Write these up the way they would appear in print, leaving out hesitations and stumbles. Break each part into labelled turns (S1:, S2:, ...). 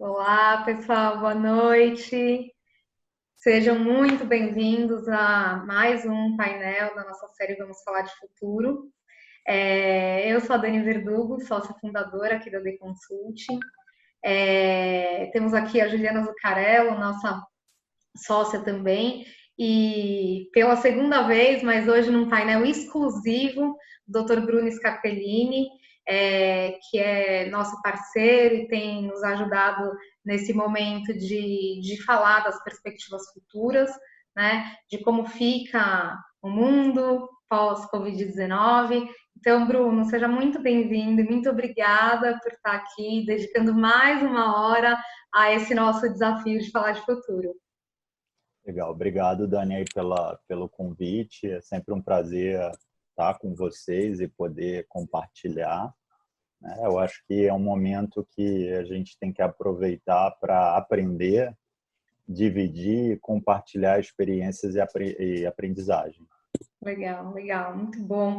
S1: Olá, pessoal, boa noite. Sejam muito bem-vindos a mais um painel da nossa série Vamos Falar de Futuro. Eu sou a Dani Verdugo, sócia fundadora aqui da The Consulting. Temos aqui a Juliana Zuccarello, nossa sócia também, e pela segunda vez, mas hoje num painel exclusivo, o Dr. Bruno Scarpellini, que é nosso parceiro e tem nos ajudado nesse momento de falar das perspectivas futuras, né, de como fica o mundo pós-Covid-19. Então, Bruno, seja muito bem-vindo e muito obrigada por estar aqui, dedicando mais uma hora a esse nosso desafio de falar de futuro.
S2: Legal, obrigado, Dani, aí pelo convite. É sempre um prazer estar com vocês e poder compartilhar, né? Eu acho que é um momento que a gente tem que aproveitar para aprender, dividir, compartilhar experiências e aprendizagem.
S1: Legal, legal, muito bom.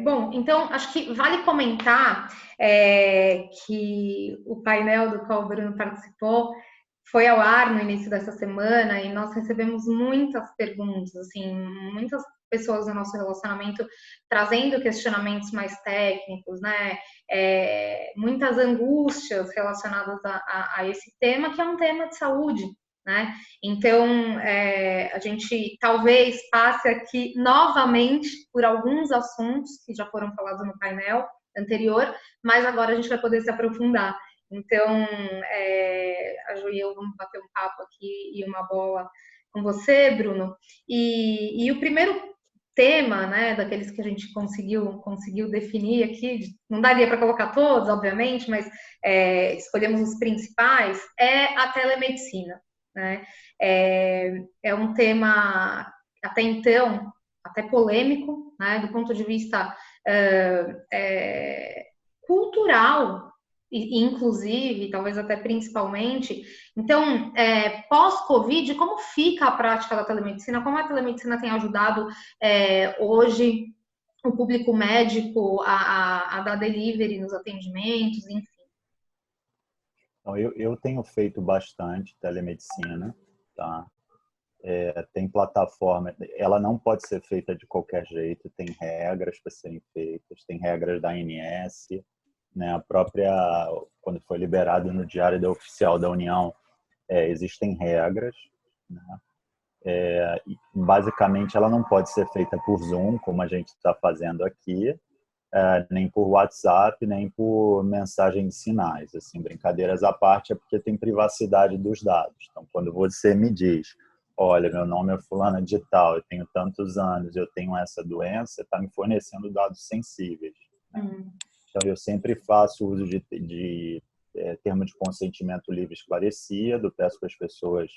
S1: Bom, então acho que vale comentar que o painel do qual o Bruno participou foi ao ar no início dessa semana e nós recebemos muitas perguntas, assim, muitas pessoas do nosso relacionamento trazendo questionamentos mais técnicos, né? Muitas angústias relacionadas a esse tema, que é um tema de saúde, né? Então, a gente talvez passe aqui novamente por alguns assuntos que já foram falados no painel anterior, mas agora a gente vai poder se aprofundar. Então, a Ju e eu vamos bater um papo aqui e uma bola com você, Bruno. E o primeiro tema, né, daqueles que a gente conseguiu definir aqui, não daria para colocar todos, obviamente, mas escolhemos os principais, é a telemedicina, né? É um tema até então até polêmico, né, do ponto de vista cultural inclusive, talvez até principalmente. Então, pós-Covid, como fica a prática da telemedicina? Como a telemedicina tem ajudado hoje o público médico a dar delivery nos atendimentos, enfim?
S2: Então, eu tenho feito bastante telemedicina, tá? Tem plataforma, ela não pode ser feita de qualquer jeito, tem regras para serem feitas, tem regras da ANS, né? A própria, quando foi liberado no Diário Oficial da União, existem regras, né? Basicamente, ela não pode ser feita por Zoom, como a gente está fazendo aqui, nem por WhatsApp, nem por mensagem de sinais. Assim, brincadeiras à parte, é porque tem privacidade dos dados. Então, quando você me diz, olha, meu nome é fulana de tal, eu tenho tantos anos, eu tenho essa doença, está me fornecendo dados sensíveis, né? Então, eu sempre faço uso de termo de consentimento livre esclarecido, peço para as pessoas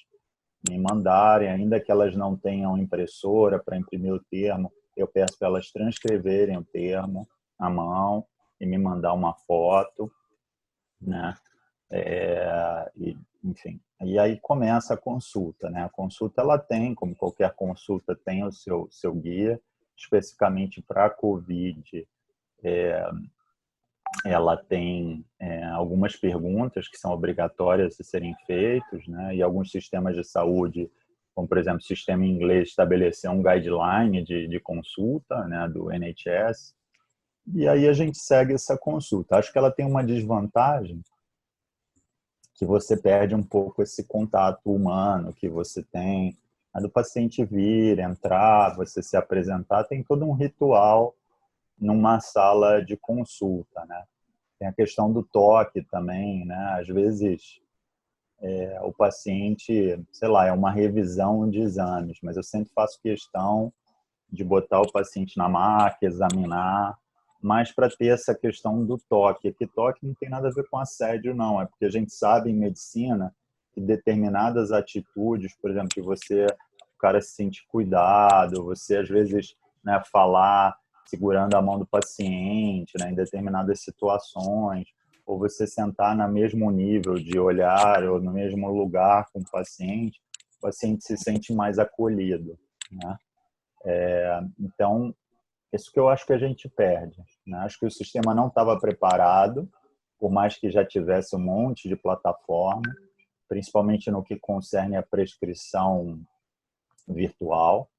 S2: me mandarem, ainda que elas não tenham impressora para imprimir o termo, eu peço para elas transcreverem o termo à mão e me mandar uma foto, né? Enfim, e aí começa a consulta, né? A consulta, ela tem, como qualquer consulta, tem o seu guia, especificamente para a COVID. Ela tem algumas perguntas que são obrigatórias de serem feitas, né? E alguns sistemas de saúde, como por exemplo o sistema inglês, estabeleceu um guideline de consulta, né, do NHS, e aí a gente segue essa consulta. Acho que ela tem uma desvantagem, que você perde um pouco esse contato humano que você tem, a do paciente vir, entrar, você se apresentar, tem todo um ritual numa sala de consulta, né? Tem a questão do toque também, né? Às vezes o paciente, sei lá, é uma revisão de exames, mas eu sempre faço questão de botar o paciente na maca, examinar, mas para ter essa questão do toque. Que toque não tem nada a ver com assédio, não. É porque a gente sabe em medicina que determinadas atitudes, por exemplo, que o cara se sente cuidado, você às vezes, né, falar segurando a mão do paciente, né, em determinadas situações, ou você sentar no mesmo nível de olhar ou no mesmo lugar com o paciente se sente mais acolhido, né? Então, isso que eu acho que a gente perde, né? Acho que o sistema não estava preparado por mais que já tivesse um monte de plataforma, principalmente no que concerne a prescrição virtual.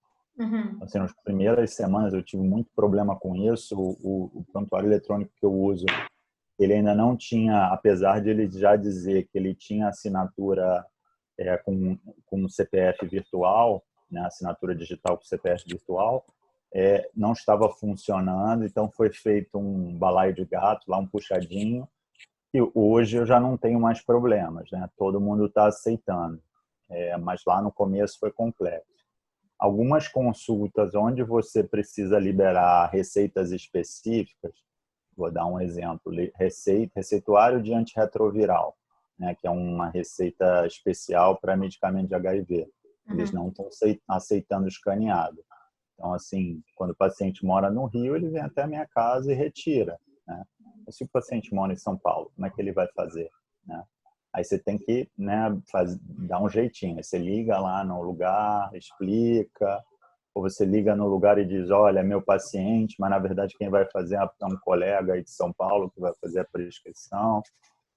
S2: Assim, nas primeiras semanas eu tive muito problema com isso. O prontuário eletrônico que eu uso, ele ainda não tinha, apesar de ele já dizer que ele tinha assinatura com CPF virtual, né, assinatura digital com CPF virtual, não estava funcionando, então foi feito um balaio de gato, lá um puxadinho, e hoje eu já não tenho mais problemas, né? Todo mundo está aceitando, mas lá no começo foi complexo. Algumas consultas onde você precisa liberar receitas específicas, vou dar um exemplo, receituário de antirretroviral, né, que é uma receita especial para medicamento de HIV. Eles não estão aceitando escaneado. Então, assim, quando o paciente mora no Rio, ele vem até a minha casa e retira, né? Mas se o paciente mora em São Paulo, como é que ele vai fazer, né? Aí você tem que, né, dar um jeitinho. Aí você liga lá no lugar, explica, ou você liga no lugar e diz, olha, é meu paciente, mas na verdade quem vai fazer é um colega aí de São Paulo que vai fazer a prescrição.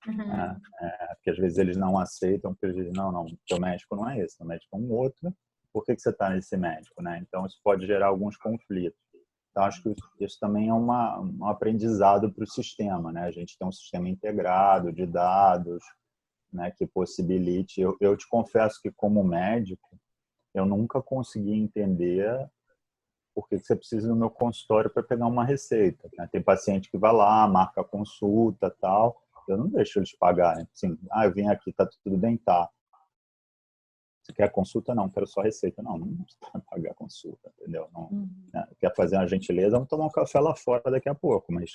S2: Porque às vezes eles não aceitam, porque eles dizem, não, teu médico não é esse, teu médico é um outro, por que você está nesse médico, né? Então isso pode gerar alguns conflitos. Então acho que isso também é um aprendizado para o sistema, né? A gente tem um sistema integrado de dados, né, que possibilite. Eu te confesso que como médico eu nunca consegui entender por que você precisa do meu consultório para pegar uma receita, né? Tem paciente que vai lá, marca a consulta, tal. Eu não deixo eles pagarem. Assim, eu vim aqui, tá tudo bem, tá. Você quer consulta? Não, quero só receita. Não precisa pagar a consulta, entendeu? Não, né? Quer fazer uma gentileza, vamos tomar um café lá fora daqui a pouco, mas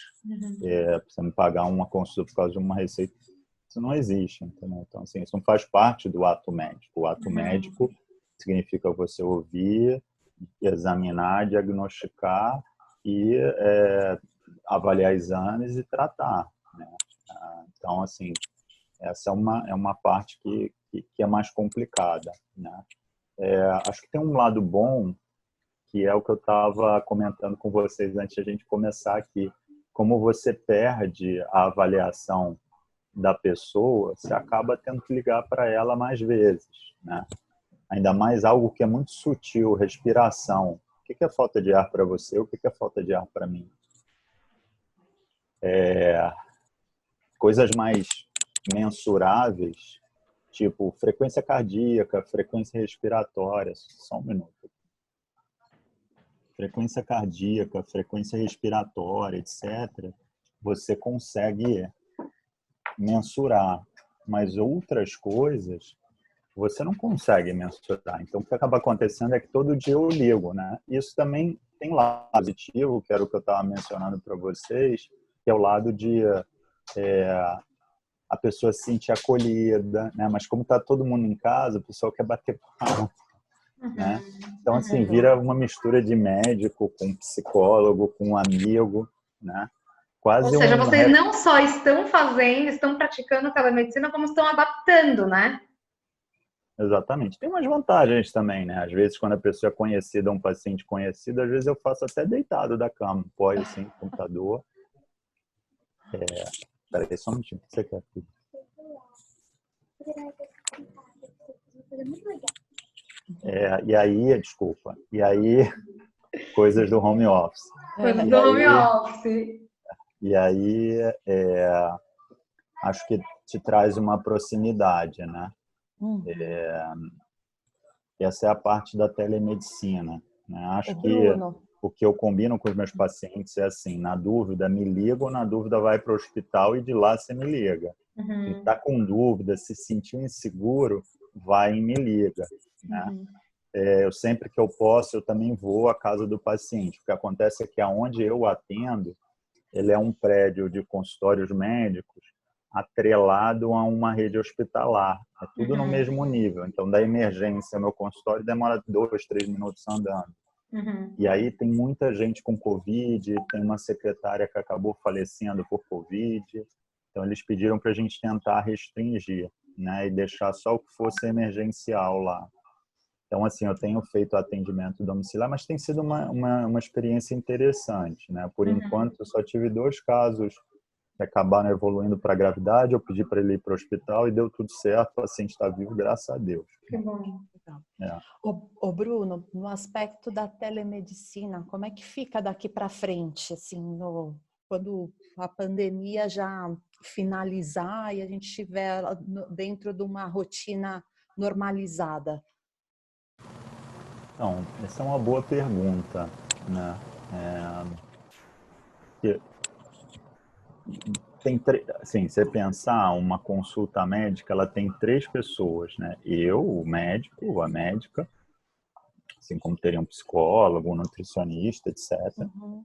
S2: precisa me pagar uma consulta por causa de uma receita. Isso não existe, entendeu? Então, assim, isso não faz parte do ato médico. O ato médico significa você ouvir, examinar, diagnosticar e avaliar exames e tratar, né? Então, assim, essa é uma parte que é mais complicada, né? Acho que tem um lado bom, que é o que eu estava comentando com vocês antes de a gente começar aqui. Como você perde a avaliação da pessoa, você acaba tendo que ligar para ela mais vezes, né? Ainda mais algo que é muito sutil, respiração. O que é falta de ar para você? O que é falta de ar para mim? Coisas mais mensuráveis, tipo frequência cardíaca, frequência respiratória. Só um minuto. Frequência cardíaca, frequência respiratória, etc. Você consegue mensurar, mas outras coisas você não consegue mensurar. Então, o que acaba acontecendo é que todo dia eu ligo, né? Isso também tem lado positivo, que era o que eu estava mencionando para vocês, que é o lado de a pessoa se sentir acolhida, né? Mas como está todo mundo em casa, o pessoal quer bater papo, né? Então, assim, vira uma mistura de médico com psicólogo, com amigo, né?
S1: Ou
S2: Quase
S1: seja, vocês não só estão praticando telemedicina, como estão adaptando, né?
S2: Exatamente. Tem umas vantagens também, né? Às vezes, quando a pessoa é conhecida, um paciente conhecido, às vezes eu faço até deitado da cama, pode, assim, computador. Peraí, só um minutinho. O que você quer, filho? E aí, coisas do home office.
S1: Coisas do home office.
S2: E aí, acho que te traz uma proximidade, né? Essa é a parte da telemedicina, né? Acho que o que eu combino com os meus pacientes é assim, na dúvida me liga, ou na dúvida vai para o hospital e de lá você me liga. Se está com dúvida, se sentiu inseguro, vai e me liga, né? Eu sempre que eu posso, eu também vou à casa do paciente. O que acontece é que aonde eu atendo, ele é um prédio de consultórios médicos atrelado a uma rede hospitalar. É tudo no mesmo nível. Então, da emergência, meu consultório demora 2, 3 minutos andando. E aí tem muita gente com Covid, tem uma secretária que acabou falecendo por Covid. Então, eles pediram para a gente tentar restringir, né, e deixar só o que fosse emergencial lá. Então, assim, eu tenho feito atendimento domiciliar, mas tem sido uma experiência interessante, né? Por enquanto, eu só tive 2 casos que acabaram evoluindo para a gravidade. Eu pedi para ele ir para o hospital e deu tudo certo. O paciente está vivo, graças a Deus.
S1: Que bom.
S2: É.
S3: Bruno, no aspecto da telemedicina, como é que fica daqui para frente, assim, quando a pandemia já finalizar e a gente estiver dentro de uma rotina normalizada?
S2: Então, essa é uma boa pergunta, né? Assim, você pensar uma consulta médica, ela tem 3 pessoas, né? Eu, o médico, a médica, assim como teria um psicólogo, um nutricionista, etc.
S3: Uhum.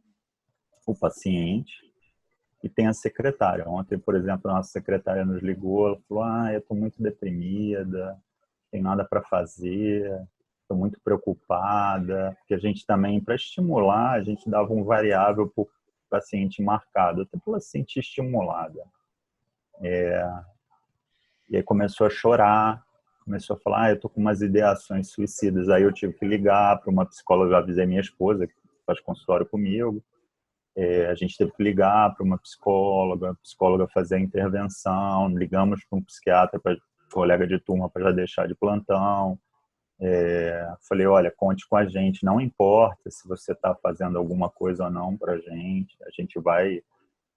S2: O paciente e tem a secretária. Ontem, por exemplo, a nossa secretária nos ligou, ela falou: eu estou muito deprimida, não tem nada para fazer, estou muito preocupada, porque a gente também, para estimular, a gente dava um variável para o paciente marcado, até para ela se sentir estimulada. E aí começou a chorar, começou a falar: eu estou com umas ideações suicidas. Aí eu tive que ligar para uma psicóloga, eu avisei minha esposa, que faz consultório comigo. A gente teve que ligar para uma psicóloga, a psicóloga fazer a intervenção, ligamos para um psiquiatra, para colega de turma, para já deixar de plantão. Falei: olha, conte com a gente, não importa se você está fazendo alguma coisa ou não para a gente vai,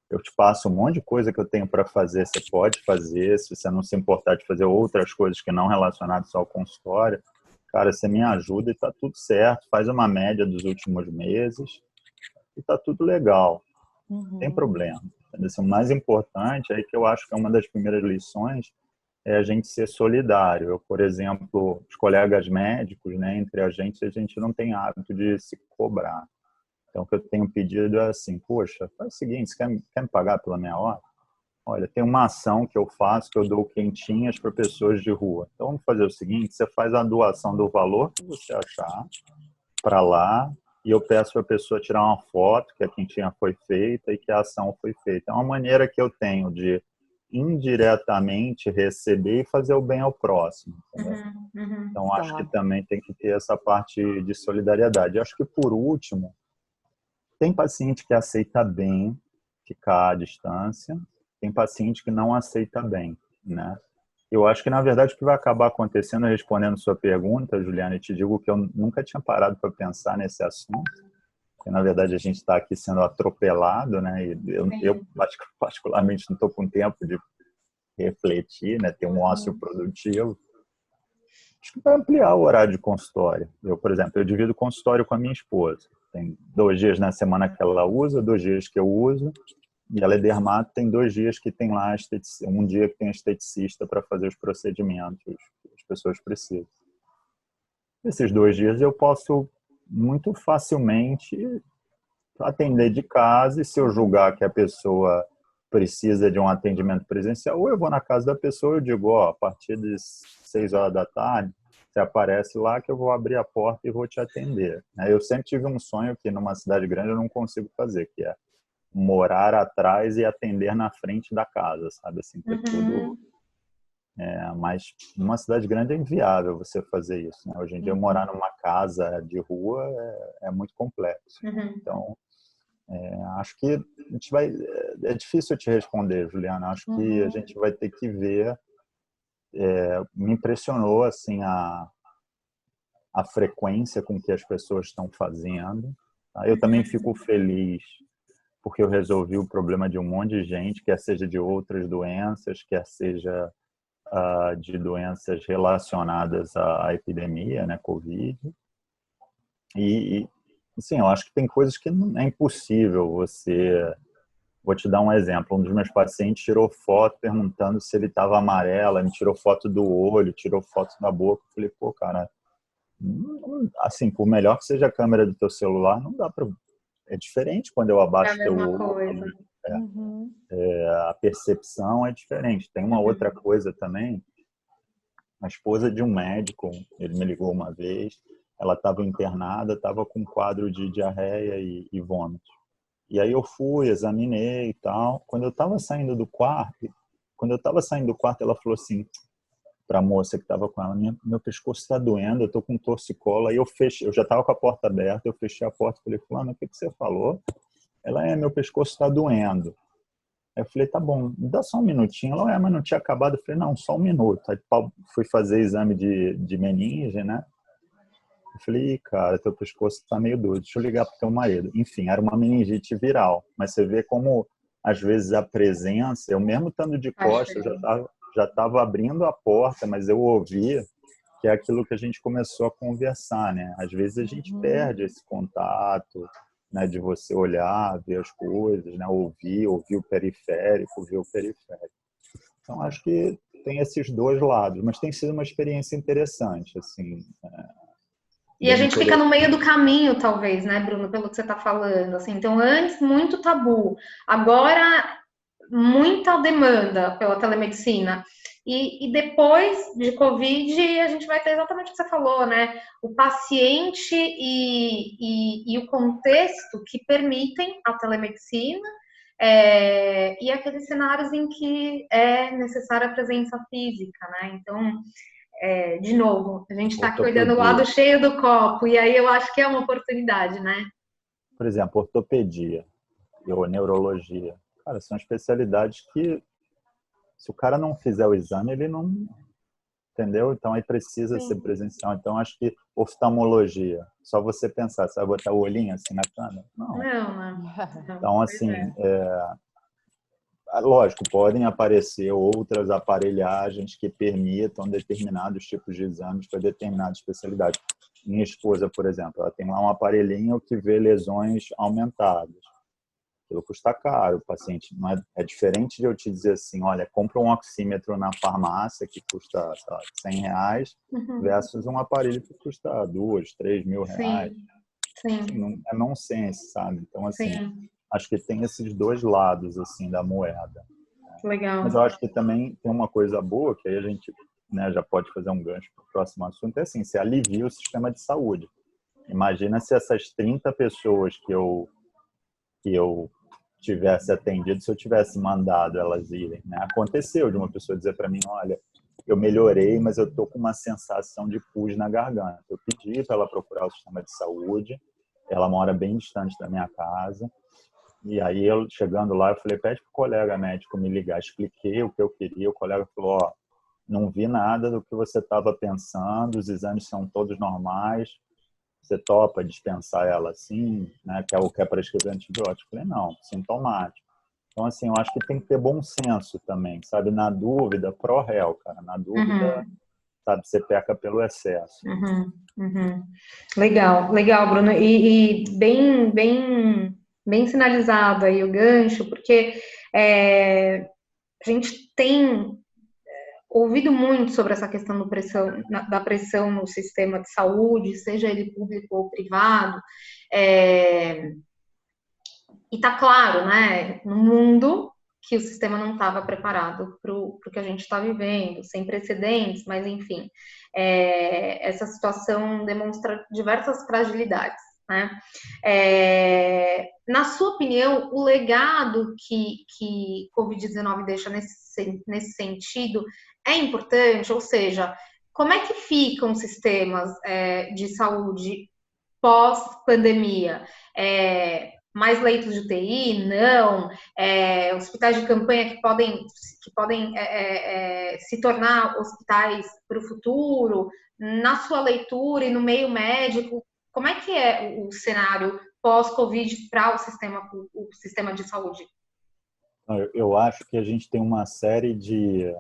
S2: eu te passo um monte de coisa que eu tenho para fazer, você pode fazer, se você não se importar de fazer outras coisas que não relacionadas só ao consultório, cara, você me ajuda e está tudo certo, faz uma média dos últimos meses e está tudo legal, não tem problema. O mais importante é que eu acho que é uma das primeiras lições é a gente ser solidário. Eu, por exemplo, os colegas médicos, né, entre a gente não tem hábito de se cobrar. Então, o que eu tenho pedido é assim: poxa, faz o seguinte, você quer me pagar pela minha hora? Olha, tem uma ação que eu faço, que eu dou quentinhas para pessoas de rua. Então, vamos fazer o seguinte: você faz a doação do valor que você achar para lá, e eu peço para a pessoa tirar uma foto que a quentinha foi feita e que a ação foi feita. É uma maneira que eu tenho de indiretamente receber e fazer o bem ao próximo. Então, acho que também tem que ter essa parte de solidariedade. Acho que, por último, tem paciente que aceita bem ficar à distância, tem paciente que não aceita bem, né? Eu acho que, na verdade, o que vai acabar acontecendo, respondendo sua pergunta, Juliana, e te digo que eu nunca tinha parado para pensar nesse assunto, porque, na verdade, a gente está aqui sendo atropelado, né? E eu particularmente, não estou com tempo de refletir, né? Ter um ócio produtivo. Acho que vai ampliar o horário de consultório. Eu, por exemplo, eu divido o consultório com a minha esposa. Tem 2 dias na semana que ela usa, 2 dias que eu uso, e ela é dermato, tem 2 dias que tem lá um dia que tem esteticista para fazer os procedimentos que as pessoas precisam. Esses 2 dias eu posso muito facilmente atender de casa, e se eu julgar que a pessoa precisa de um atendimento presencial, ou eu vou na casa da pessoa e eu digo: a partir das 6 horas da tarde, você aparece lá que eu vou abrir a porta e vou te atender. Eu sempre tive um sonho que numa cidade grande eu não consigo fazer, que é morar atrás e atender na frente da casa, sabe? Assim, ter tudo. Mas numa cidade grande é inviável você fazer isso, né? Hoje em dia, morar numa casa de rua é muito complexo. Então, acho que a gente vai... É difícil eu te responder, Juliana. Acho que a gente vai ter que ver. Me impressionou assim a frequência com que as pessoas estão fazendo. Tá? Eu também fico feliz porque eu resolvi o problema de um monte de gente, quer seja de outras doenças, quer seja de doenças relacionadas à epidemia, né, Covid. E, assim, eu acho que tem coisas que não é impossível você... Vou te dar um exemplo. Um dos meus pacientes tirou foto perguntando se ele estava amarelo, me tirou foto do olho, tirou foto da boca. Eu falei: pô, cara, assim, por melhor que seja a câmera do teu celular, não dá para... É diferente quando eu
S1: É a
S2: abaixo teu
S1: mesma
S2: olho.
S1: coisa.
S2: A percepção é diferente. Tem uma outra coisa também. A esposa de um médico, ele me ligou uma vez, ela estava internada, estava com um quadro de diarreia e vômito. E aí eu fui, examinei e tal. Quando eu estava saindo do quarto, ela falou assim para a moça que estava com ela: meu pescoço está doendo, eu estou com torcicolo. Aí eu já estava com a porta aberta, eu fechei a porta e falei: fulano, o que você falou? Ela: meu pescoço está doendo. Aí eu falei, tá bom, me dá só um minutinho. Ela, mas não tinha acabado. Eu falei, não, só um minuto. Aí fui fazer exame de meninge, né? Eu falei, cara, teu pescoço tá meio doido, deixa eu ligar pro teu marido. Enfim, era uma meningite viral. Mas você vê como, às vezes, a presença, eu mesmo estando de
S1: Faz
S2: costas, eu
S1: diferença.
S2: já tava abrindo a porta, mas eu ouvia que é aquilo que a gente começou a conversar, né? Às vezes a gente perde esse contato, né? De você olhar, ver as coisas, né? Ouvir o periférico, ver o periférico. Então, acho que tem esses dois lados, mas tem sido uma experiência interessante, assim,
S1: E a
S2: bem
S1: gente fica no meio do
S2: interessante.
S1: caminho, talvez, né, Bruno, pelo que você está falando. Assim, então, antes, muito tabu. Agora, muita demanda pela telemedicina. E depois de Covid, a gente vai ter exatamente o que você falou, né? O paciente e o contexto que permitem a telemedicina, e aqueles cenários em que é necessária a presença física, né? Então, de novo, a gente está aqui olhando o lado
S2: Ortopedia,
S1: cheio do copo, e aí eu acho que é uma oportunidade, né?
S2: por exemplo, ortopedia ou neurologia. Cara, são especialidades que, se o cara não fizer o exame, ele não, entendeu? Então aí precisa ser
S3: Sim.
S2: presencial. Então acho que oftalmologia, só você pensar, você vai botar o olhinho assim na câmera? Não.
S1: Não, não, não.
S2: Então
S1: Pois é.
S2: assim, lógico, podem aparecer outras aparelhagens que permitam determinados tipos de exames para determinada especialidade. Minha esposa, por exemplo, ela tem lá um aparelhinho que vê lesões aumentadas. Aquilo custa caro, o paciente não é diferente de eu te dizer assim, olha, compra um oxímetro na farmácia que custa, sei lá, R$ 100
S1: Uhum.
S2: versus um aparelho que custa 2, 3 mil reais.
S1: Sim,
S2: Assim,
S1: sim,
S2: não, é nonsense, sabe? Então, assim,
S1: sim.
S2: acho que tem esses dois lados, assim, da moeda. Mas eu
S1: Legal.
S2: acho que também tem uma coisa boa, que aí a gente, né, já pode fazer um gancho para o próximo assunto, é assim, se alivia o sistema de saúde. Imagina se essas 30 pessoas que eu tivesse atendido, se eu tivesse mandado elas irem, né? Aconteceu de uma pessoa dizer para mim, olha, eu melhorei, mas eu tô com uma sensação de pus na garganta. Eu pedi para ela procurar o sistema de saúde, ela mora bem distante da minha casa, e aí eu chegando lá, eu falei, pede pro colega médico me ligar, expliquei o que eu queria, o colega falou, ó, não vi nada do que você estava pensando, os exames são todos normais, você topa dispensar ela assim, né? Que é para escrever antibiótico? Eu falei, não, sintomático. Então, assim, eu acho que tem que ter bom senso também, sabe? Na dúvida, pro réu, cara. Na dúvida,
S1: Uhum,
S2: sabe, você peca pelo excesso.
S1: uhum, uhum. Legal, legal, Bruno. E bem sinalizado aí o gancho, porque a gente tem ouvido muito sobre essa questão da pressão no sistema de saúde, seja ele público ou privado. É, e tá claro, né, no mundo que o sistema não estava preparado para o que a gente está vivendo, sem precedentes, mas enfim, essa situação demonstra diversas fragilidades. Né? Na sua opinião, o legado que Covid-19 deixa nesse sentido é importante? Ou seja, como é que ficam os sistemas de saúde pós-pandemia? Mais leitos de UTI? Não. Hospitais de campanha que podem se tornar hospitais para o futuro? Na sua leitura e no meio médico, como é que é o cenário pós-Covid para o sistema de saúde?
S2: Eu acho que a gente tem uma série de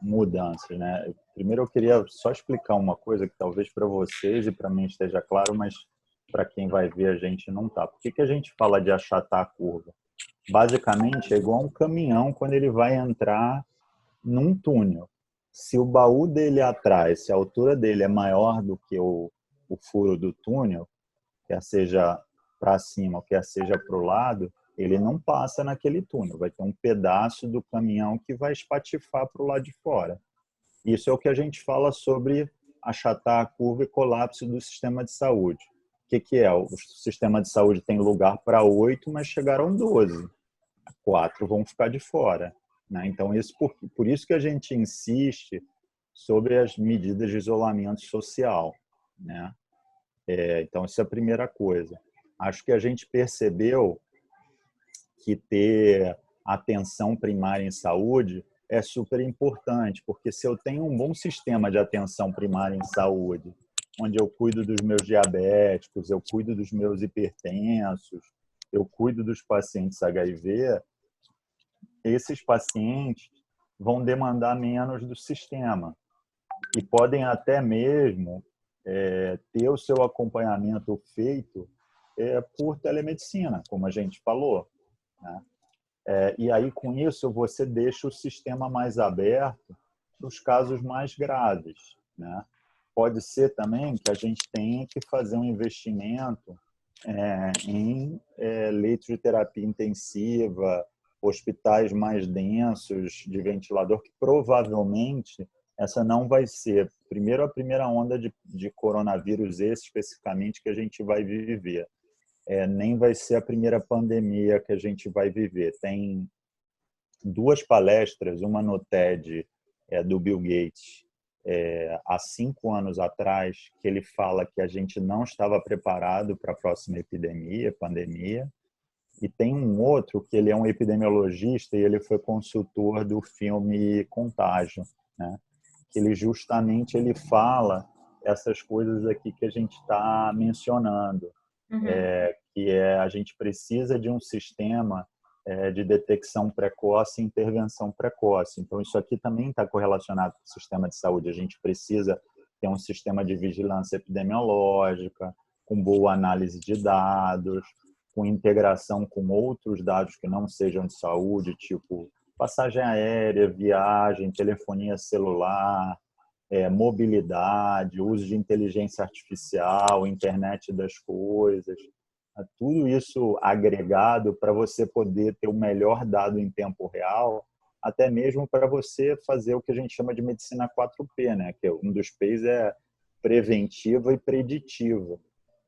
S2: mudanças, né? Primeiro, eu queria só explicar uma coisa que talvez para vocês e para mim esteja claro, mas para quem vai ver a gente não tá. Por que a gente fala de achatar a curva? Basicamente, é igual um caminhão quando ele vai entrar num túnel. Se o baú dele atrás, se a altura dele é maior do que o furo do túnel, quer seja para cima, quer seja para o lado, ele não passa naquele túnel. Vai ter um pedaço do caminhão que vai espatifar para o lado de fora. Isso é o que a gente fala sobre achatar a curva e colapso do sistema de saúde. O que é? O sistema de saúde tem lugar para 8, mas chegaram 12. 4 vão ficar de fora. Né? Então, por isso que a gente insiste sobre as medidas de isolamento social. Né? Então, essa é a primeira coisa. Acho que a gente percebeu que ter atenção primária em saúde é super importante, porque se eu tenho um bom sistema de atenção primária em saúde, onde eu cuido dos meus diabéticos, eu cuido dos meus hipertensos, eu cuido dos pacientes HIV, esses pacientes vão demandar menos do sistema e podem até mesmo ter o seu acompanhamento feito por telemedicina, como a gente falou, né? E aí, com isso, você deixa o sistema mais aberto para os casos mais graves, né? Pode ser também que a gente tenha que fazer um investimento em leitos de terapia intensiva, hospitais mais densos de ventilador, que provavelmente essa não vai ser, primeiro, a primeira onda de coronavírus, esse especificamente, que a gente vai viver. Nem vai ser a primeira pandemia que a gente vai viver. Tem 2 palestras, uma no TED do Bill Gates, há 5 anos atrás, que ele fala que a gente não estava preparado para a próxima pandemia, e tem um outro que ele é um epidemiologista e ele foi consultor do filme Contágio, né? Que ele fala essas coisas aqui que a gente está mencionando, que a gente precisa de um sistema de detecção precoce e intervenção precoce. Então, isso aqui também está correlacionado com o sistema de saúde. A gente precisa ter um sistema de vigilância epidemiológica, com boa análise de dados, com integração com outros dados que não sejam de saúde, tipo passagem aérea, viagem, telefonia celular, mobilidade, uso de inteligência artificial, internet das coisas. Tudo isso agregado para você poder ter o melhor dado em tempo real, até mesmo para você fazer o que a gente chama de medicina 4P, né? Que um dos P's é preventiva e preditiva.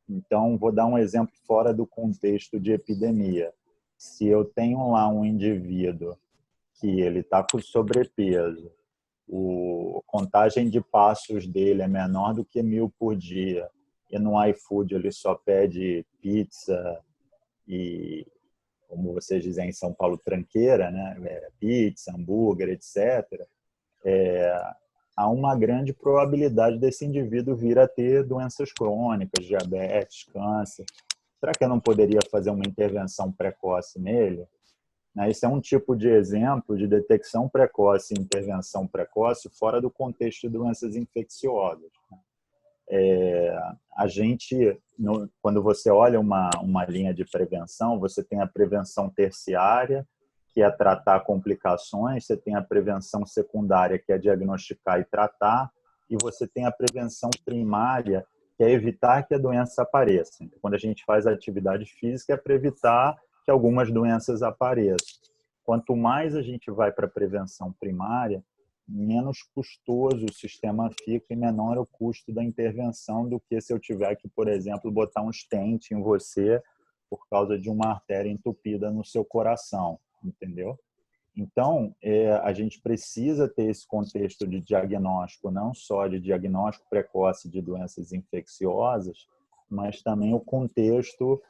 S2: Então, vou dar um exemplo fora do contexto de epidemia. Se eu tenho lá um indivíduo que ele está com sobrepeso, a contagem de passos dele é menor do que 1.000 por dia, e no iFood ele só pede pizza e, como vocês dizem em São Paulo, tranqueira, né? Pizza, hambúrguer, etc. Há uma grande probabilidade desse indivíduo vir a ter doenças crônicas, diabetes, câncer. Será que eu não poderia fazer uma intervenção precoce nele? Esse é um tipo de exemplo de detecção precoce e intervenção precoce fora do contexto de doenças infecciosas. A gente, quando você olha uma linha de prevenção, você tem a prevenção terciária, que é tratar complicações, você tem a prevenção secundária, que é diagnosticar e tratar, e você tem a prevenção primária, que é evitar que a doença apareça. Então, quando a gente faz atividade física, é para evitar que algumas doenças apareçam. Quanto mais a gente vai para a prevenção primária, menos custoso o sistema fica e menor o custo da intervenção do que se eu tiver que, por exemplo, botar um stent em você por causa de uma artéria entupida no seu coração, entendeu? Então, a gente precisa ter esse contexto de diagnóstico, não só de diagnóstico precoce de doenças infecciosas, mas também o contexto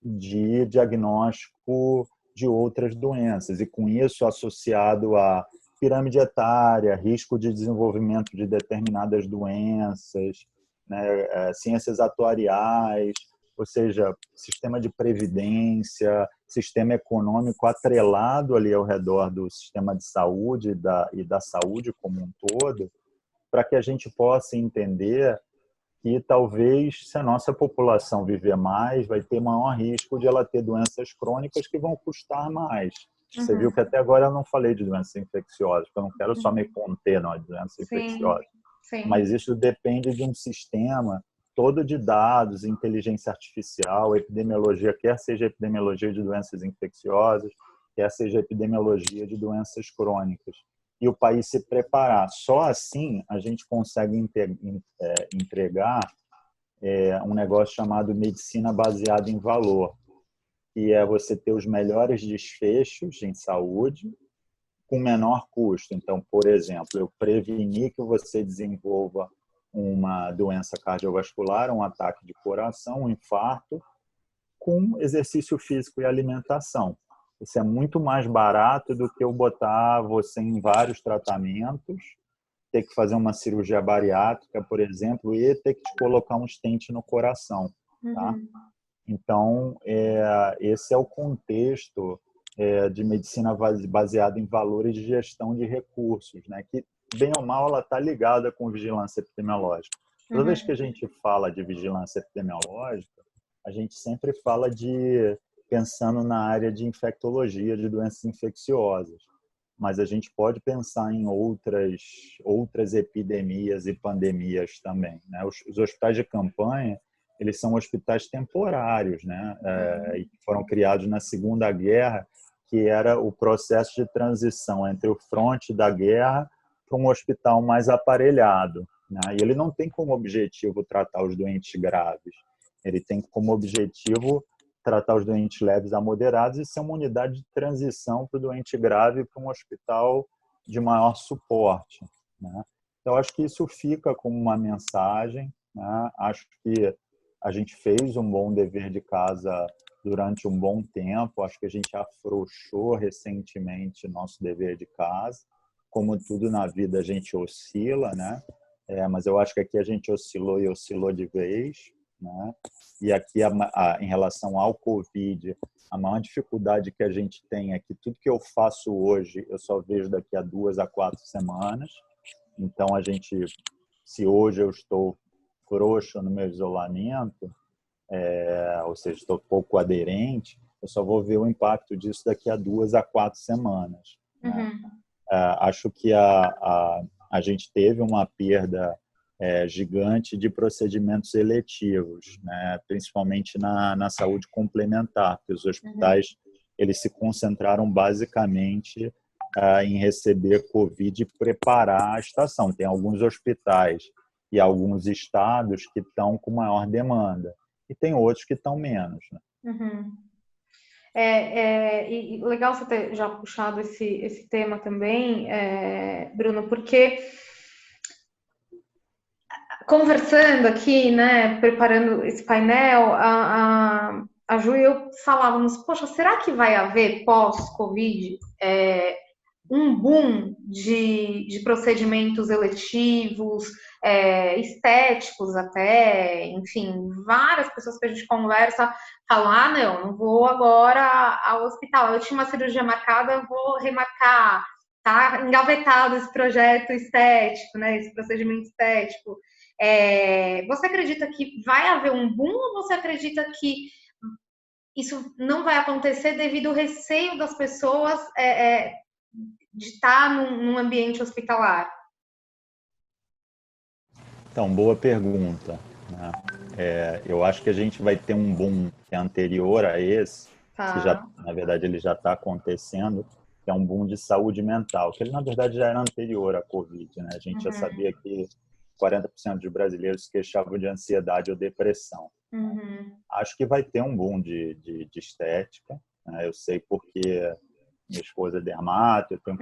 S2: de diagnóstico de outras doenças, e com isso associado a pirâmide etária, risco de desenvolvimento de determinadas doenças, né, ciências atuariais, ou seja, sistema de previdência, sistema econômico atrelado ali ao redor do sistema de saúde e da saúde como um todo, para que a gente possa entender que talvez, se a nossa população viver mais, vai ter maior risco de ela ter doenças crônicas que vão custar mais. Você viu que até agora eu não falei de doenças infecciosas, porque eu não quero só me conter nas doenças infecciosas.
S1: Sim.
S2: Mas isso depende de um sistema todo de dados, inteligência artificial, epidemiologia, quer seja epidemiologia de doenças infecciosas, quer seja epidemiologia de doenças crônicas. E o país se preparar. Só assim a gente consegue entregar um negócio chamado medicina baseada em valor, que é você ter os melhores desfechos em saúde com menor custo. Então, por exemplo, eu prevenir que você desenvolva uma doença cardiovascular, um ataque de coração, um infarto, com exercício físico e alimentação. Isso é muito mais barato do que eu botar você em vários tratamentos, ter que fazer uma cirurgia bariátrica, por exemplo, e ter que te colocar um stent no coração, tá? Então, esse é o contexto de medicina baseada em valores de gestão de recursos, né? Que, bem ou mal, ela está ligada com vigilância epidemiológica. Toda vez que a gente fala de vigilância epidemiológica, a gente sempre fala pensando na área de infectologia, de doenças infecciosas. Mas a gente pode pensar em outras epidemias e pandemias também, né? Os hospitais de campanha, eles são hospitais temporários, né? E que foram criados na Segunda Guerra, que era o processo de transição entre o fronte da guerra para um hospital mais aparelhado, né? E ele não tem como objetivo tratar os doentes graves, ele tem como objetivo tratar os doentes leves a moderados e ser uma unidade de transição para o doente grave para um hospital de maior suporte, né? Então, acho que isso fica como uma mensagem, né? Acho que a gente fez um bom dever de casa durante um bom tempo. Acho que a gente afrouxou recentemente nosso dever de casa. Como tudo na vida, a gente oscila, né? Mas eu acho que aqui a gente oscilou e oscilou de vez, né? E aqui, em relação ao Covid, a maior dificuldade que a gente tem é que tudo que eu faço hoje, eu só vejo daqui a 2 a 4 semanas. Então, se hoje eu estou frouxo no meu isolamento, ou seja, estou pouco aderente, eu só vou ver o impacto disso daqui a 2 a 4 semanas, né? Acho que a gente teve uma perda gigante de procedimentos eletivos, né? Principalmente na saúde complementar, porque os hospitais eles se concentraram basicamente em receber Covid e preparar a estação. Tem alguns hospitais e alguns estados que estão com maior demanda e tem outros que estão menos, né?
S1: E legal você ter já puxado esse tema também, Bruno, porque conversando aqui, né, preparando esse painel, a Ju e eu falávamos, poxa, será que vai haver pós-Covid um boom de procedimentos eletivos, estéticos até, enfim, várias pessoas que a gente conversa falam, não vou agora ao hospital, eu tinha uma cirurgia marcada, eu vou remarcar, tá engavetado esse projeto estético, né, esse procedimento estético. Você acredita que vai haver um boom ou você acredita que isso não vai acontecer devido ao receio das pessoas de estar num ambiente hospitalar?
S2: Então, boa pergunta, né? Eu acho que a gente vai ter um boom que é anterior a esse, que já, na verdade, ele já está acontecendo, que é um boom de saúde mental, que ele, na verdade, já era anterior à Covid, né? A gente já sabia que 40% dos brasileiros se queixavam de ansiedade ou depressão. Acho que vai ter um boom de estética, né? Eu sei porque minha esposa é dermato, eu tenho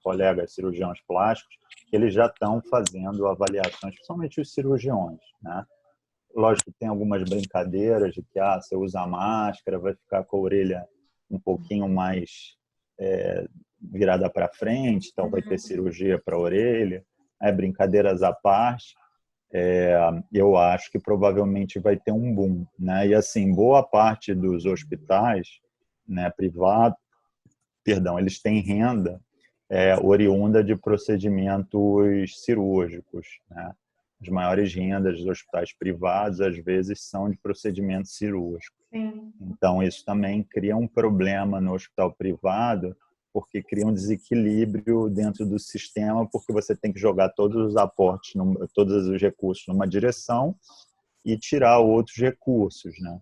S2: colegas cirurgiões plásticos, que eles já estão fazendo avaliações, principalmente os cirurgiões, né? Lógico que tem algumas brincadeiras de que você usa máscara, vai ficar com a orelha um pouquinho mais virada para frente, então vai ter cirurgia para a orelha, brincadeiras à parte. Eu acho que provavelmente vai ter um boom, né? E assim, boa parte dos hospitais, né, privados, eles têm renda oriunda de procedimentos cirúrgicos, né? As maiores rendas dos hospitais privados, às vezes, são de procedimentos cirúrgicos.
S1: Sim.
S2: Então, isso também cria um problema no hospital privado, porque cria um desequilíbrio dentro do sistema, porque você tem que jogar todos os aportes, todos os recursos numa direção e tirar outros recursos, né?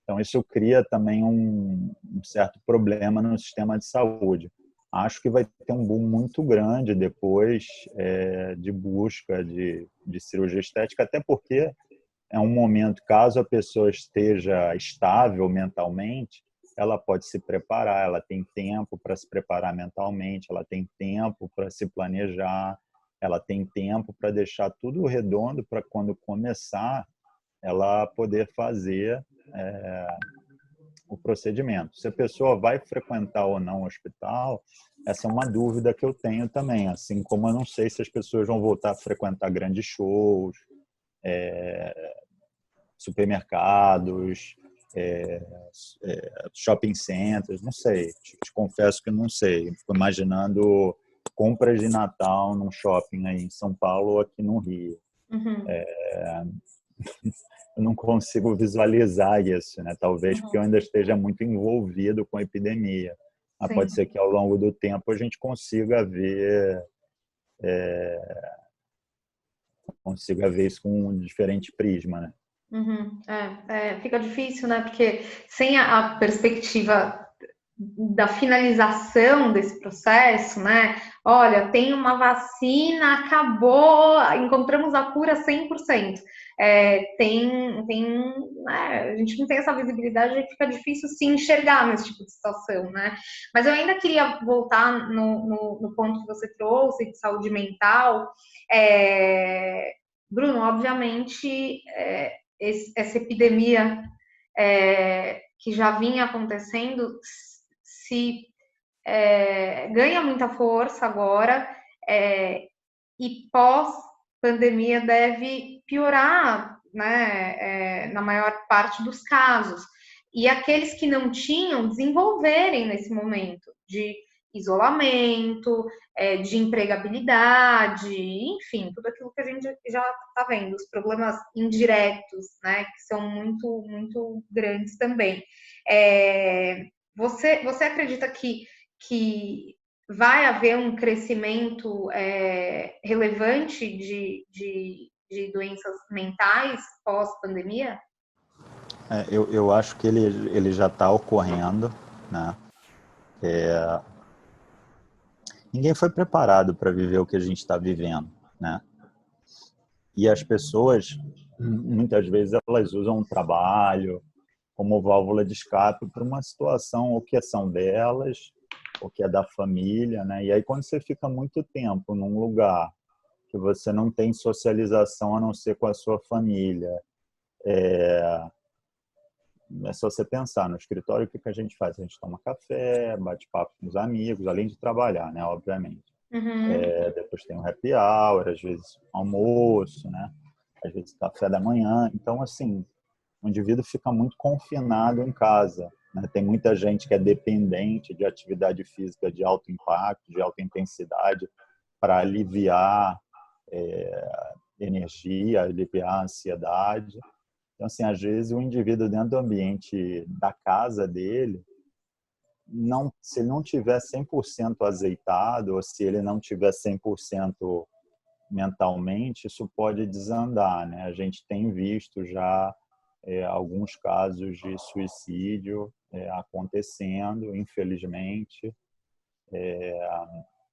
S2: Então, isso cria também um certo problema no sistema de saúde. Acho que vai ter um boom muito grande depois de busca de cirurgia estética, até porque é um momento, caso a pessoa esteja estável mentalmente, ela pode se preparar, ela tem tempo para se preparar mentalmente, ela tem tempo para se planejar, ela tem tempo para deixar tudo redondo para quando começar ela poder fazer o procedimento. Se a pessoa vai frequentar ou não o hospital, essa é uma dúvida que eu tenho também, assim como eu não sei se as pessoas vão voltar a frequentar grandes shows, supermercados, shopping centers, não sei. Te confesso que não sei. Fico imaginando compras de Natal num shopping aí em São Paulo ou aqui no Rio.
S1: Uhum.
S2: Eu não consigo visualizar isso, né? Talvez porque eu ainda esteja muito envolvido com a epidemia. Mas pode
S1: Sim.
S2: ser que ao longo do tempo a gente consiga ver isso com um diferente prisma, né?
S1: Uhum. Fica difícil, né? Porque sem a perspectiva da finalização desse processo, né? Olha, tem uma vacina, acabou, encontramos a cura 100%. A gente não tem essa visibilidade e fica difícil se enxergar nesse tipo de situação, né? Mas eu ainda queria voltar no ponto que você trouxe de saúde mental. Bruno, obviamente, essa epidemia que já vinha acontecendo se ganha muita força agora e pós-pandemia deve piorar, né, na maior parte dos casos. E aqueles que não tinham desenvolverem nesse momento de isolamento, de empregabilidade, enfim, tudo aquilo que a gente já está vendo, os problemas indiretos, né, que são muito, muito grandes também. Você acredita que vai haver um crescimento relevante de doenças mentais pós-pandemia?
S2: Eu acho que ele já está ocorrendo, né? Ninguém foi preparado para viver o que a gente está vivendo, né? E as pessoas, muitas vezes, elas usam o trabalho como válvula de escape para uma situação ou que são delas, ou que é da família, né? E aí, quando você fica muito tempo num lugar que você não tem socialização a não ser com a sua família, é só você pensar no escritório, o que a gente faz? A gente toma café, bate papo com os amigos, além de trabalhar, né? Obviamente.
S1: Uhum.
S2: Depois tem um happy hour, às vezes almoço, né? Às vezes café da manhã. Então, assim, o indivíduo fica muito confinado em casa, né? Tem muita gente que é dependente de atividade física de alto impacto, de alta intensidade, para aliviar energia, aliviar a ansiedade. Então, assim, às vezes o indivíduo dentro do ambiente da casa dele, se ele não tiver 100% azeitado, ou se ele não tiver 100% mentalmente, isso pode desandar, né? A gente tem visto já alguns casos de suicídio acontecendo, infelizmente,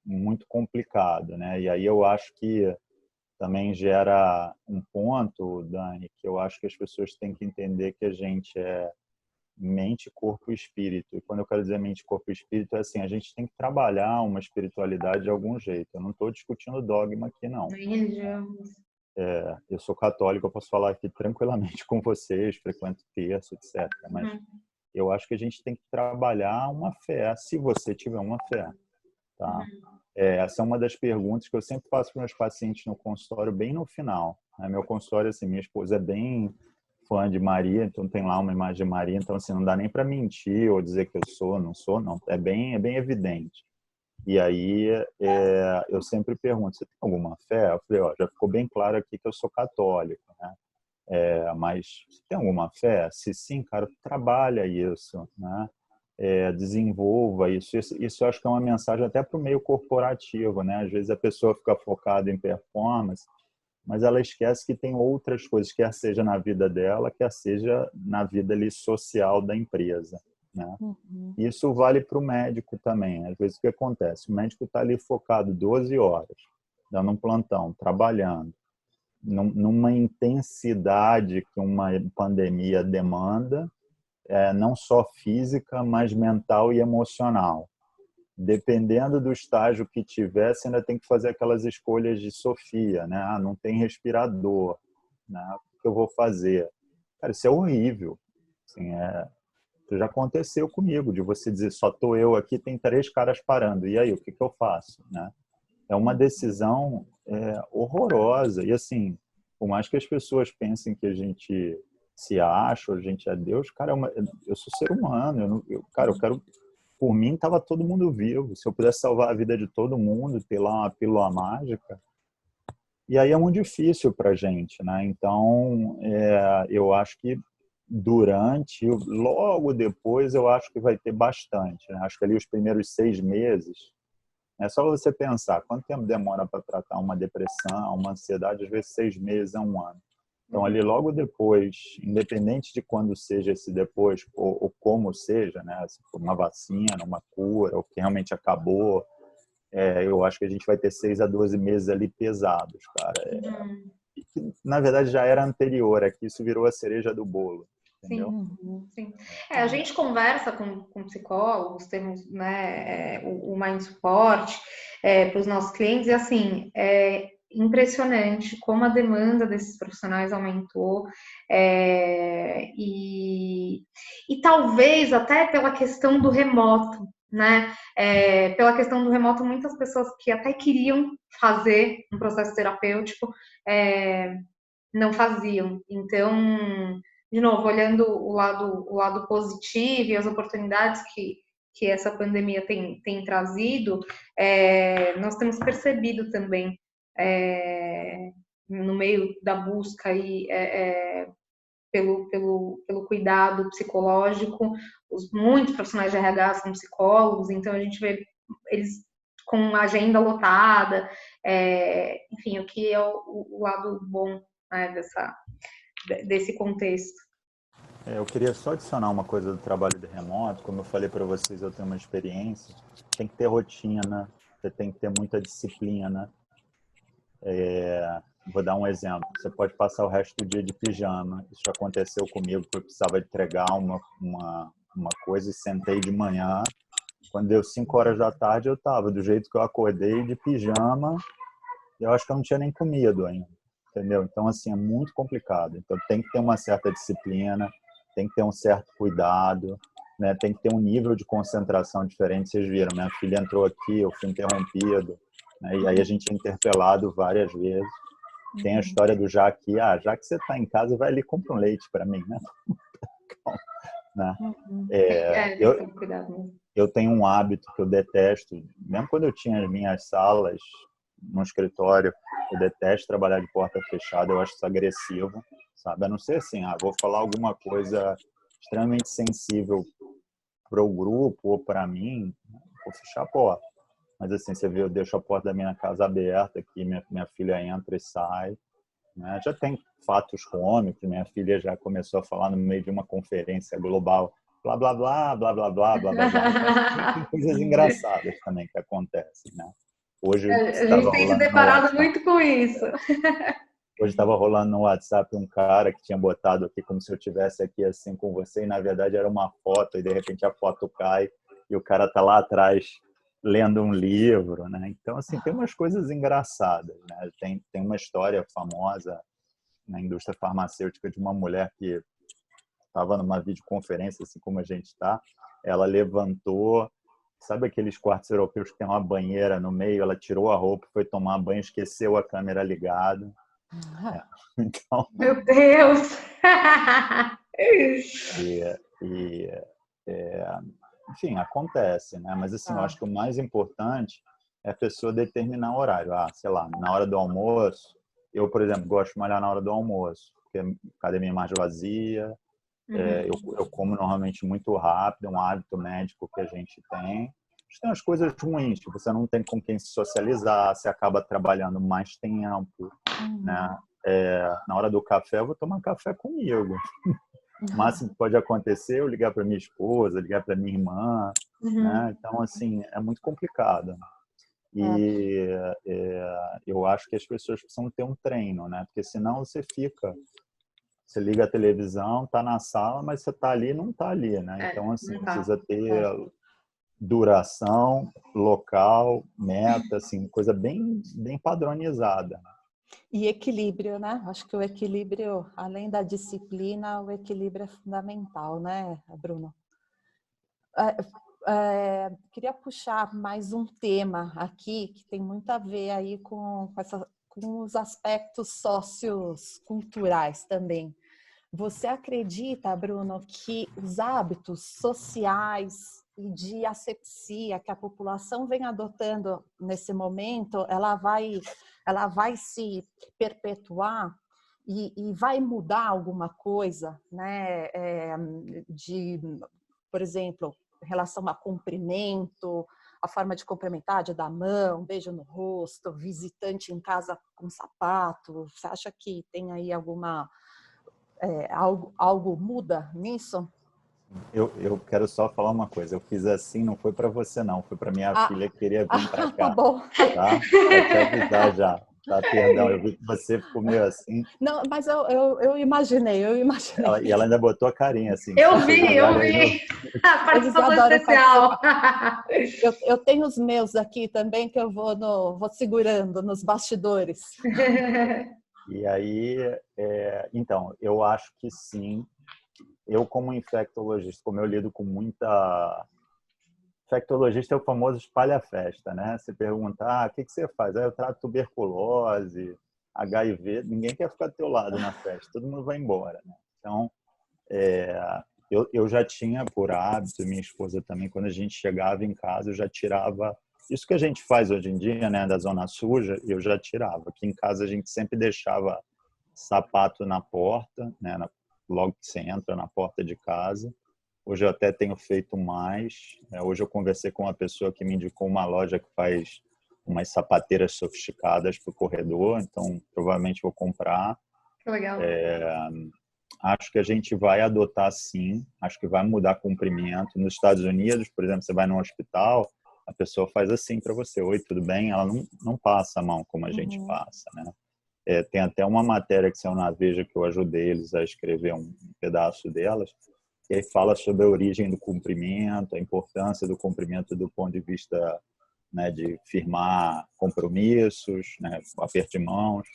S2: muito complicado, né? E aí eu acho que também gera um ponto, Dani, que eu acho que as pessoas têm que entender que a gente é mente, corpo e espírito. E quando eu quero dizer mente, corpo e espírito, é assim, a gente tem que trabalhar uma espiritualidade de algum jeito. Eu não estou discutindo dogma aqui, não.
S1: Nem religião.
S2: Eu sou católico, eu posso falar aqui tranquilamente com vocês, frequento terço, etc. Mas eu acho que a gente tem que trabalhar uma fé, se você tiver uma fé, tá? Essa é uma das perguntas que eu sempre faço para meus pacientes no consultório, bem no final, né? Meu consultório, assim, minha esposa é bem fã de Maria, então tem lá uma imagem de Maria, então assim, não dá nem para mentir ou dizer que eu sou, não sou, não. É bem evidente. E aí eu sempre pergunto, você tem alguma fé? Eu falei, ó, já ficou bem claro aqui que eu sou católico, né? Mas você tem alguma fé? Se sim, cara, trabalha isso, né? Desenvolva isso. Isso eu acho que é uma mensagem até para o meio corporativo, né? Às vezes a pessoa fica focada em performance, mas ela esquece que tem outras coisas, quer seja na vida dela, quer seja na vida ali social da empresa, né? Isso vale para o médico também. Às vezes o que acontece? O médico está ali focado 12 horas, dando um plantão, trabalhando, numa intensidade que uma pandemia demanda, não só física, mas mental e emocional. Dependendo do estágio que tiver, você ainda tem que fazer aquelas escolhas de Sofia, né? Ah, não tem respirador, né? O que eu vou fazer? Cara, isso é horrível. Assim, Isso já aconteceu comigo, de você dizer, só estou eu aqui, tem 3 caras parando. E aí, o que eu faço? Né? É uma decisão horrorosa. E assim, por mais que as pessoas pensem que a gente se acha, a gente é Deus, cara, eu sou ser humano. Cara, eu quero... Por mim, estava todo mundo vivo. Se eu pudesse salvar a vida de todo mundo, ter lá uma pílula mágica. E aí é muito difícil para a gente, né? Então, eu acho que logo depois, eu acho que vai ter bastante. Né? Acho que ali os primeiros 6 meses, é só você pensar quanto tempo demora para tratar uma depressão, uma ansiedade, às vezes 6 meses a 1 ano. Então, ali logo depois, independente de quando seja esse depois, ou como seja, né? Se for uma vacina, uma cura, ou que realmente acabou, eu acho que a gente vai ter 6 a 12 meses ali pesados, cara. Que, na verdade, já era anterior, é que isso virou a cereja do bolo, entendeu?
S1: Sim, sim. A gente conversa com psicólogos, temos, né, o Mind Support para os nossos clientes, e assim, é impressionante como a demanda desses profissionais aumentou, e talvez até pela questão do remoto, né? Pela questão do remoto, muitas pessoas que até queriam fazer um processo terapêutico não faziam. Então, de novo, olhando o lado positivo e as oportunidades que essa pandemia tem trazido, nós temos percebido também, no meio da busca aí, pelo cuidado psicológico, muitos profissionais de RH são psicólogos, então a gente vê eles com agenda lotada, enfim, o que é o lado bom, né, desse contexto.
S2: Eu queria só adicionar uma coisa do trabalho de remoto. Como eu falei para vocês, eu tenho uma experiência. Tem que ter rotina, você tem que ter muita disciplina. Vou dar um exemplo. Você pode passar o resto do dia de pijama. Isso já aconteceu comigo, porque eu precisava entregar uma coisa e sentei de manhã. Quando deu 5 horas da tarde, eu estava do jeito que eu acordei, de pijama. Eu acho que eu não tinha nem comido ainda, entendeu? Então, assim, é muito complicado. Então, tem que ter uma certa disciplina, tem que ter um certo cuidado, né? Tem que ter um nível de concentração diferente. Vocês viram, minha filha entrou aqui, eu fui interrompido, né? E aí a gente é interpelado várias vezes. Tem a história do Jaque, já que você está em casa, vai ali e compra um leite para mim, né? Né?
S1: Tem que cuidado mesmo.
S2: Eu tenho um hábito que eu detesto, mesmo quando eu tinha as minhas salas no escritório, eu detesto trabalhar de porta fechada, eu acho isso agressivo, sabe? A não ser assim, vou falar alguma coisa extremamente sensível para o grupo ou para mim, vou fechar a porta. Mas assim, você vê, eu deixo a porta da minha casa aberta aqui, minha filha entra e sai, né? Já tem fatos cômicos, minha filha já começou a falar no meio de uma conferência global, blá, blá, blá, blá, blá, blá, blá, blá, blá. Tem coisas engraçadas também que acontecem, né? Hoje
S1: A gente tem se deparado muito com isso.
S2: Hoje estava rolando no WhatsApp um cara que tinha botado aqui como se eu estivesse aqui assim com você, e na verdade era uma foto, e de repente a foto cai e o cara tá lá atrás lendo um livro, né? Então, assim, tem umas coisas engraçadas, né? Tem uma história famosa na indústria farmacêutica de uma mulher que estava numa videoconferência, assim como a gente está, ela levantou, sabe aqueles quartos europeus que tem uma banheira no meio? Ela tirou a roupa, foi tomar banho, esqueceu a câmera ligada. Então,
S1: meu Deus!
S2: Enfim, acontece, né? Mas assim, eu acho que o mais importante é a pessoa determinar o horário. Sei lá, na hora do almoço, eu, por exemplo, gosto de malhar na hora do almoço, porque a academia é mais vazia, eu como normalmente muito rápido, é um hábito médico que a gente tem. Mas tem as coisas ruins, tipo, você não tem com quem se socializar, você acaba trabalhando mais tempo, né? Na hora do café, eu vou tomar café comigo. O máximo que pode acontecer é eu ligar para minha esposa, ligar para minha irmã, né? Então, assim, é muito complicado. E eu acho que as pessoas precisam ter um treino, né? Porque senão você liga a televisão, tá na sala, mas você tá ali e não tá ali, né? Então, assim, precisa ter duração, local, meta, assim, coisa bem, bem padronizada.
S3: E equilíbrio, né? Acho que o equilíbrio, além da disciplina, o equilíbrio é fundamental, né, Bruno? Queria puxar mais um tema aqui que tem muito a ver aí com os aspectos socioculturais também. Você acredita, Bruno, que os hábitos sociais e de asepsia que a população vem adotando nesse momento, ela vai se perpetuar e vai mudar alguma coisa, né? Por exemplo, em relação a cumprimento, a forma de cumprimentar, de dar mão, beijo no rosto, visitante em casa com sapato. Você acha que tem aí algo muda nisso?
S2: Eu quero só falar uma coisa. Eu fiz assim, não foi para você, não. Foi para minha filha que queria vir para
S3: Tá
S2: cá,
S3: bom.
S2: tá? Para te avisar já. Tá, perdão, eu vi que você ficou meio assim.
S3: Não, mas eu imaginei.
S2: E ela ainda botou a carinha assim.
S1: Eu
S2: Se vocês
S1: vi, eu
S2: olharem aí
S1: vi. A
S3: Eles
S1: participação
S3: adoram
S1: especial.
S3: participar. Eu tenho os meus aqui também que eu vou segurando nos bastidores.
S2: E aí, então, eu acho que sim. Eu, como infectologista, como eu lido com muita... Infectologista é o famoso espalha-festa, né? Você pergunta, o que você faz? Eu trato tuberculose, HIV, ninguém quer ficar do teu lado na festa, todo mundo vai embora, né? Então, eu já tinha por hábito, minha esposa também, quando a gente chegava em casa, eu já tirava... Isso que a gente faz hoje em dia, né, da zona suja, eu já tirava. Aqui em casa a gente sempre deixava sapato na porta, né, logo que você entra na porta de casa. Hoje eu até tenho feito mais. Hoje eu conversei com uma pessoa que me indicou uma loja que faz umas sapateiras sofisticadas para o corredor, então provavelmente vou comprar.
S1: Que legal.
S2: Acho que a gente vai adotar sim, acho que vai mudar comprimento. Nos Estados Unidos, por exemplo, você vai num hospital, a pessoa faz assim para você, oi, tudo bem? Ela não passa a mão como a gente passa, né? Tem até uma matéria que saiu na Veja que eu ajudei eles a escrever um pedaço delas, que aí fala sobre a origem do cumprimento, a importância do cumprimento do ponto de vista, né, de firmar compromissos, né, aperto de mãos,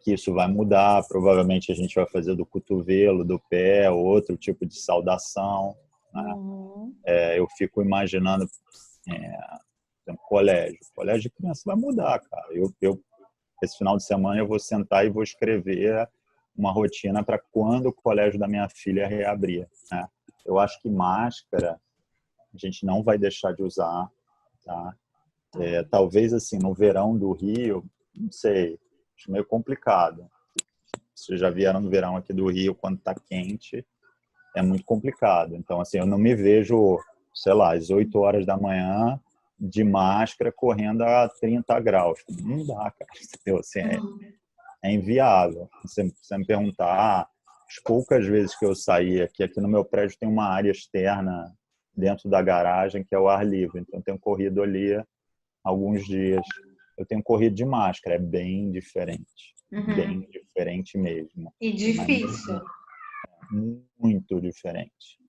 S2: que isso vai mudar, provavelmente a gente vai fazer do cotovelo, do pé, outro tipo de saudação, né? Eu fico imaginando colégio de criança vai mudar, cara. Esse final de semana eu vou sentar e vou escrever uma rotina para quando o colégio da minha filha reabrir, né? Eu acho que máscara a gente não vai deixar de usar, tá? Talvez assim no verão do Rio, não sei, acho meio complicado. Vocês já vieram no verão aqui do Rio quando está quente, é muito complicado. Então assim, eu não me vejo, sei lá, às 8 horas da manhã de máscara correndo a 30 graus. Não dá, cara. Entendeu? Assim, é inviável. Você me perguntar, as poucas vezes que eu saí aqui no meu prédio tem uma área externa dentro da garagem que é o ar livre. Então, eu tenho corrido ali alguns dias. Eu tenho corrido de máscara, é bem diferente. Bem diferente mesmo.
S1: E difícil.
S2: Muito diferente.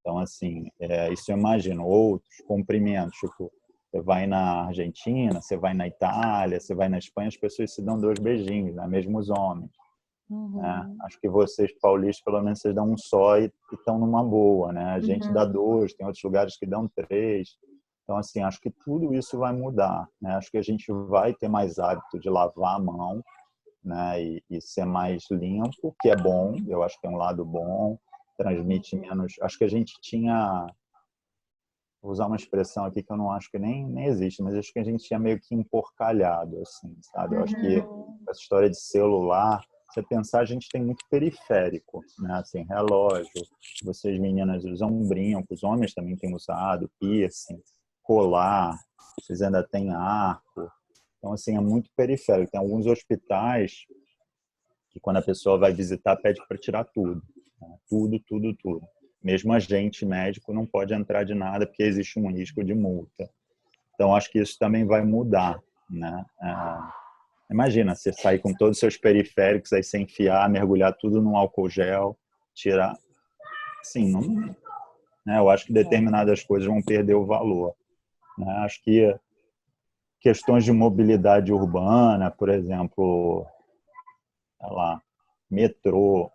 S2: Então, assim, isso eu imagino. Outros cumprimentos, tipo, você vai na Argentina, você vai na Itália, você vai na Espanha, as pessoas se dão 2 beijinhos, né? Mesmo os homens. Né? Acho que vocês, paulistas, pelo menos vocês dão um só e estão numa boa, né? A gente dá 2, tem outros lugares que dão 3. Então, assim, acho que tudo isso vai mudar, né? Acho que a gente vai ter mais hábito de lavar a mão, né? E ser mais limpo, que é bom, eu acho que é um lado bom, transmite menos. Acho que a gente tinha... Vou usar uma expressão aqui que eu não acho que nem existe, mas acho que a gente tinha meio que emporcalhado, assim, sabe? Eu acho que essa história de celular, você pensar, a gente tem muito periférico, né? Assim, relógio, vocês meninas usam brinco, os homens também têm usado, piercing, colar, vocês ainda têm arco. Então, assim, é muito periférico. Tem alguns hospitais que quando a pessoa vai visitar, pede para tirar tudo, né? Tudo. Mesmo agente médico não pode entrar de nada porque existe um risco de multa. Então, acho que isso também vai mudar, né? Imagina, você sair com todos os seus periféricos, aí você enfiar, mergulhar tudo num álcool gel, tirar... Sim, não, né? Eu acho que determinadas coisas vão perder o valor, né? Acho que questões de mobilidade urbana, por exemplo, sei lá, metrô,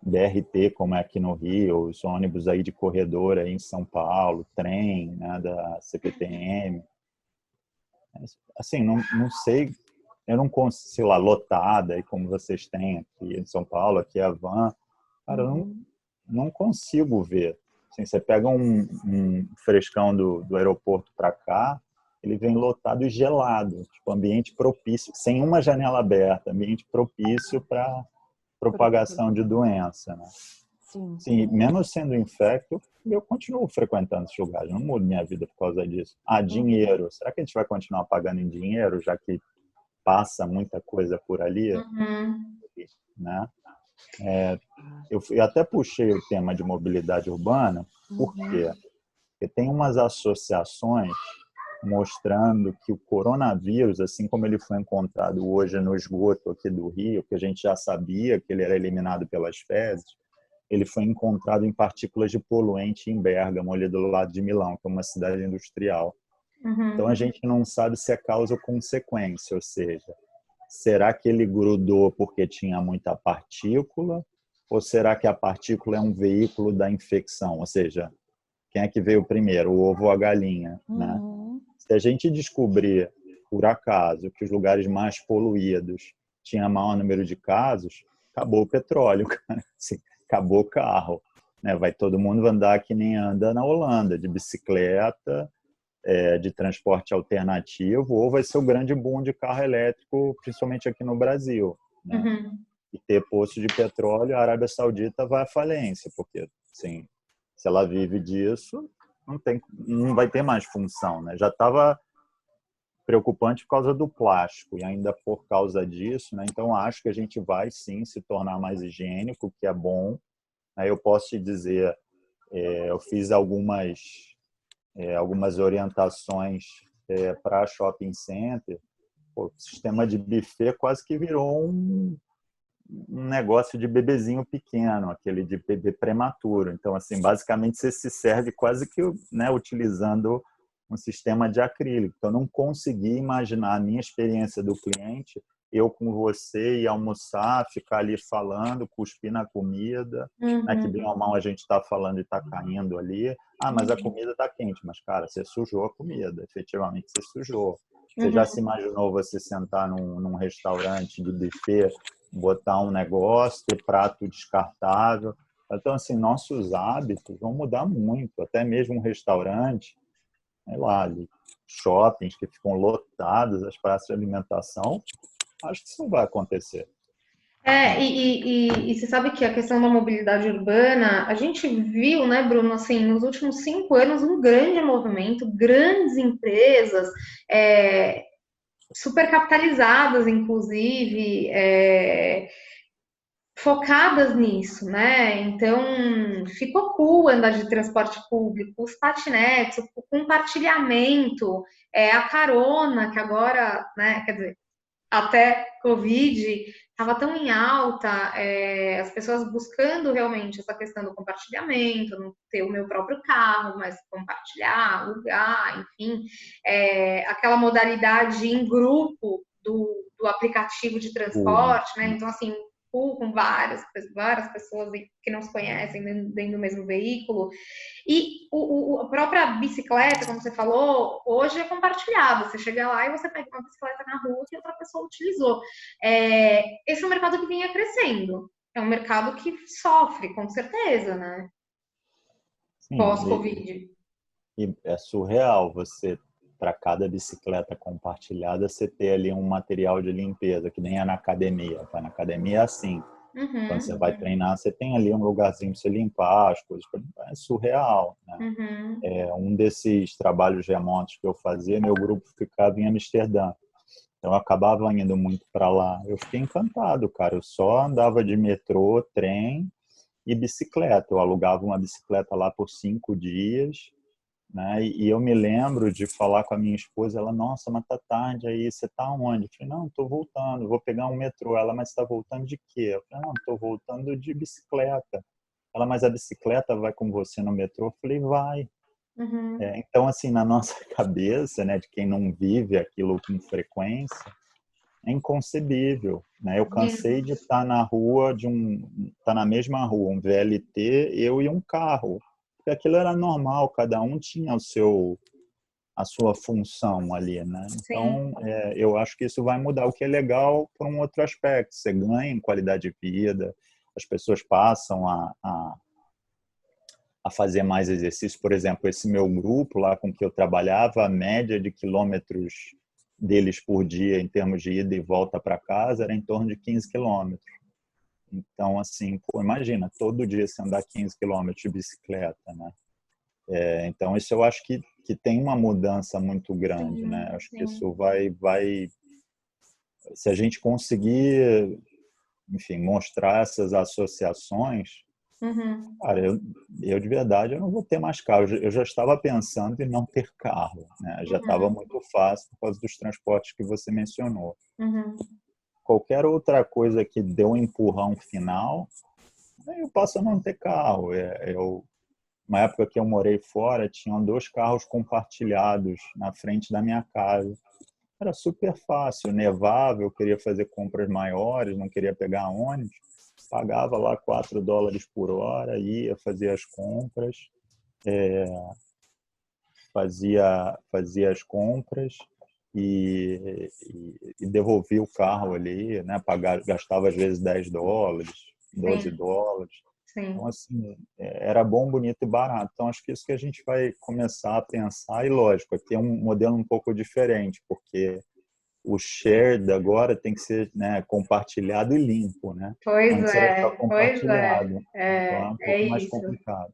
S2: BRT, como é aqui no Rio, os ônibus aí de corredor aí em São Paulo, trem, né, da CPTM. Assim, não sei, eu não consigo, sei lá, lotada, e como vocês têm aqui em São Paulo, aqui é a van, cara, eu não consigo ver. Assim, você pega um frescão do aeroporto para cá, ele vem lotado e gelado, tipo, ambiente propício, sem uma janela aberta, ambiente propício para propagação de doença, né?
S3: Sim.
S2: Sim, mesmo sendo infecto, eu continuo frequentando esses lugares, não mudo minha vida por causa disso. Dinheiro. Será que a gente vai continuar pagando em dinheiro, já que passa muita coisa por ali, né? Eu até puxei o tema de mobilidade urbana, por quê? Porque tem umas associações mostrando que o coronavírus, assim como ele foi encontrado hoje no esgoto aqui do Rio, que a gente já sabia que ele era eliminado pelas fezes, ele foi encontrado em partículas de poluente em Bérgamo, ali do lado de Milão, que é uma cidade industrial. Então a gente não sabe se é causa ou consequência, ou seja, será que ele grudou porque tinha muita partícula, ou será que a partícula é um veículo da infecção? Ou seja, quem é que veio primeiro, o ovo ou a galinha, né? Se a gente descobrir, por acaso, que os lugares mais poluídos tinham maior número de casos, acabou o petróleo, cara. Assim, acabou o carro, né? Vai todo mundo andar que nem anda na Holanda, de bicicleta, de transporte alternativo, ou vai ser o grande boom de carro elétrico, principalmente aqui no Brasil, né? E ter poço de petróleo, a Arábia Saudita vai à falência, porque, assim, se ela vive disso, não vai ter mais função, né? Já estava preocupante por causa do plástico e ainda por causa disso, né? Então acho que a gente vai sim se tornar mais higiênico, o que é bom. Aí eu posso te dizer, eu fiz algumas orientações para shopping center. Pô, o sistema de buffet quase que virou um negócio de bebezinho pequeno, aquele de bebê prematuro. Então, assim, basicamente você se serve quase que, né, utilizando um sistema de acrílico. Então, eu não consegui imaginar a minha experiência do cliente, eu com você ir almoçar, ficar ali falando, cuspir na comida, né, que bem ou mal a gente está falando e está caindo ali. Mas a comida está quente. Mas, cara, você sujou a comida, efetivamente você sujou. Você já se imaginou você sentar num restaurante de buffet, botar um negócio, ter prato descartável? Então, assim, nossos hábitos vão mudar muito. Até mesmo um restaurante, sei lá, ali, shoppings que ficam lotados, as praças de alimentação, acho que isso não vai acontecer.
S1: E você sabe que a questão da mobilidade urbana, a gente viu, né, Bruno, assim, nos últimos 5 anos, um grande movimento, grandes empresas, super capitalizadas, inclusive, focadas nisso, né? Então, ficou cool andar de transporte público, os patinetes, o compartilhamento, a carona, que agora, né, quer dizer, até Covid estava tão em alta, as pessoas buscando realmente essa questão do compartilhamento, não ter o meu próprio carro, mas compartilhar, alugar, enfim, aquela modalidade em grupo do aplicativo de transporte, né? Então, assim, com várias pessoas que não se conhecem dentro do mesmo veículo. E a própria bicicleta, como você falou, hoje é compartilhada. Você chega lá e você pega uma bicicleta na rua que outra pessoa utilizou. Esse é um mercado que vinha crescendo. É um mercado que sofre, com certeza, né? Pós-Covid.
S2: E é surreal você, para cada bicicleta compartilhada, você ter ali um material de limpeza, que nem é na academia. Tá? Na academia é assim. Quando você vai treinar, você tem ali um lugarzinho para você limpar as coisas. É surreal, né? Um desses trabalhos remotos que eu fazia, meu grupo ficava em Amsterdã. Então eu acabava indo muito para lá. Eu fiquei encantado, cara. Eu só andava de metrô, trem e bicicleta. Eu alugava uma bicicleta lá por 5 dias, né? E eu me lembro de falar com a minha esposa, ela, nossa, mas tá tarde aí, você tá onde? Eu falei, não, tô voltando, vou pegar um metrô. Ela, mas tá voltando de quê? Eu falei, não, tô voltando de bicicleta. Ela, mas a bicicleta vai com você no metrô? Eu falei, vai. Então, assim, na nossa cabeça, né, de quem não vive aquilo com frequência, é inconcebível. né? Eu cansei de estar na rua, estar na mesma rua, um VLT, eu e um carro. Porque aquilo era normal, cada um tinha a sua função ali, né?
S1: Sim.
S2: Então, eu acho que isso vai mudar, o que é legal por um outro aspecto. Você ganha em qualidade de vida, as pessoas passam a fazer mais exercício. Por exemplo, esse meu grupo lá com que eu trabalhava, a média de quilômetros deles por dia, em termos de ida e volta para casa, era em torno de 15 quilômetros. Então, assim, pô, imagina, todo dia você andar 15 quilômetros de bicicleta, né? Então, isso eu acho que tem uma mudança muito grande,
S1: Sim,
S2: né? Acho que
S1: sim.
S2: isso vai... Se a gente conseguir, enfim, mostrar essas associações,
S1: Uhum.
S2: cara, eu de verdade eu não vou ter mais carro. Eu já estava pensando em não ter carro, né? Já estava
S1: Uhum.
S2: muito fácil por causa dos transportes que você mencionou.
S1: Uhum.
S2: Qualquer outra coisa que dê um empurrão final, eu passo a não ter carro. Uma época que eu morei fora, tinham 2 carros compartilhados na frente da minha casa. Era super fácil, nevava, eu queria fazer compras maiores, não queria pegar ônibus, pagava lá $4 por hora, ia fazer as compras, fazia as compras e devolvia o carro ali, né? Gastava às vezes $10,
S1: Sim,
S2: $12. Então,
S1: sim.
S2: assim, era bom, bonito e barato. Então, acho que isso que a gente vai começar a pensar. E, lógico, aqui é um modelo um pouco diferente, porque o shared agora tem que ser, né, compartilhado e limpo, né? Antes era só
S1: Pois é,
S2: compartilhado. Então, é um
S1: é
S2: pouco mais
S1: isso.
S2: complicado.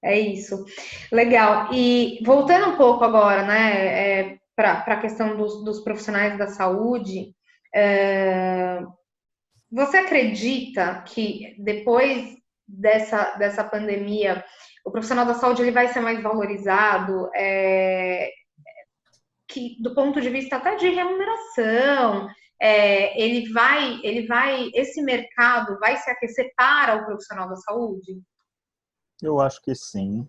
S1: É isso. Legal. E voltando um pouco agora, né, para a questão dos profissionais da saúde, é, você acredita que depois dessa pandemia, o profissional da saúde ele vai ser mais valorizado, que do ponto de vista até de remuneração, esse mercado vai se aquecer para o profissional da saúde?
S2: Eu acho que sim.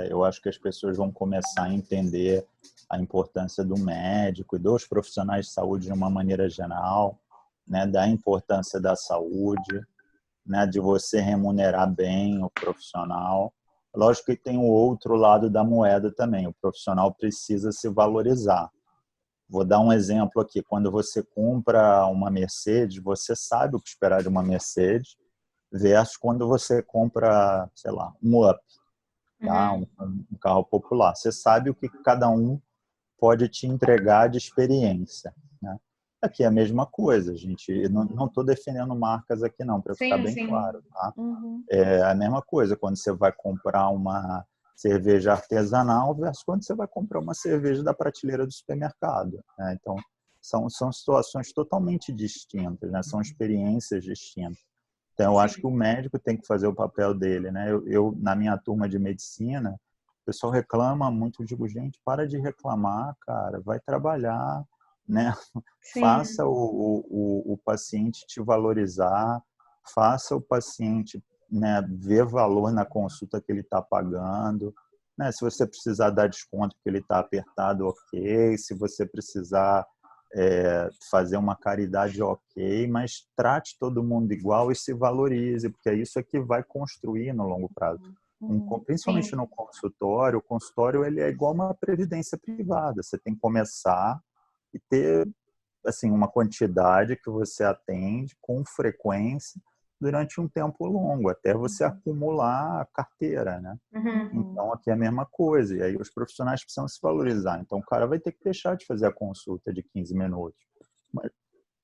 S2: Eu acho que as pessoas vão começar a entender a importância do médico e dos profissionais de saúde de uma maneira geral, né? Da importância da saúde, né? De você remunerar bem o profissional. Lógico que tem o outro lado da moeda também. O profissional precisa se valorizar. Vou dar um exemplo aqui. Quando você compra uma Mercedes, você sabe o que esperar de uma Mercedes, versus quando você compra, sei lá, um Up, tá?
S1: Uhum.
S2: Um carro popular. Você sabe o que cada um pode te entregar de experiência, né? Aqui é a mesma coisa, gente. Não estou defendendo marcas aqui não, para ficar
S1: Sim,
S2: bem
S1: sim.
S2: claro, tá?
S3: Uhum.
S2: É a mesma coisa quando você vai comprar uma cerveja artesanal versus quando você vai comprar uma cerveja da prateleira do supermercado, né? Então, são situações totalmente distintas, né? São experiências distintas. Então, eu acho que
S1: Sim.
S2: o médico tem que fazer o papel dele, né? Na minha turma de medicina, o pessoal reclama muito, eu digo, gente, para de reclamar, cara, vai trabalhar, né?
S1: Sim.
S2: Faça o paciente te valorizar, faça o paciente, né, ver valor na consulta que ele está pagando, né? Se você precisar dar desconto porque ele está apertado, ok. Se você precisar fazer uma caridade, ok, mas trate todo mundo igual e se valorize, porque é isso que vai construir no longo prazo.
S3: Uhum.
S2: Principalmente
S1: Sim.
S2: no consultório, o consultório ele é igual uma previdência privada. Você tem que começar e ter assim uma quantidade que você atende com frequência durante um tempo longo, até você acumular a carteira, né?
S1: Uhum.
S3: Uhum.
S2: Então, aqui é a mesma coisa. E aí os profissionais precisam se valorizar. Então, o cara vai ter que deixar de fazer a consulta de 15 minutos.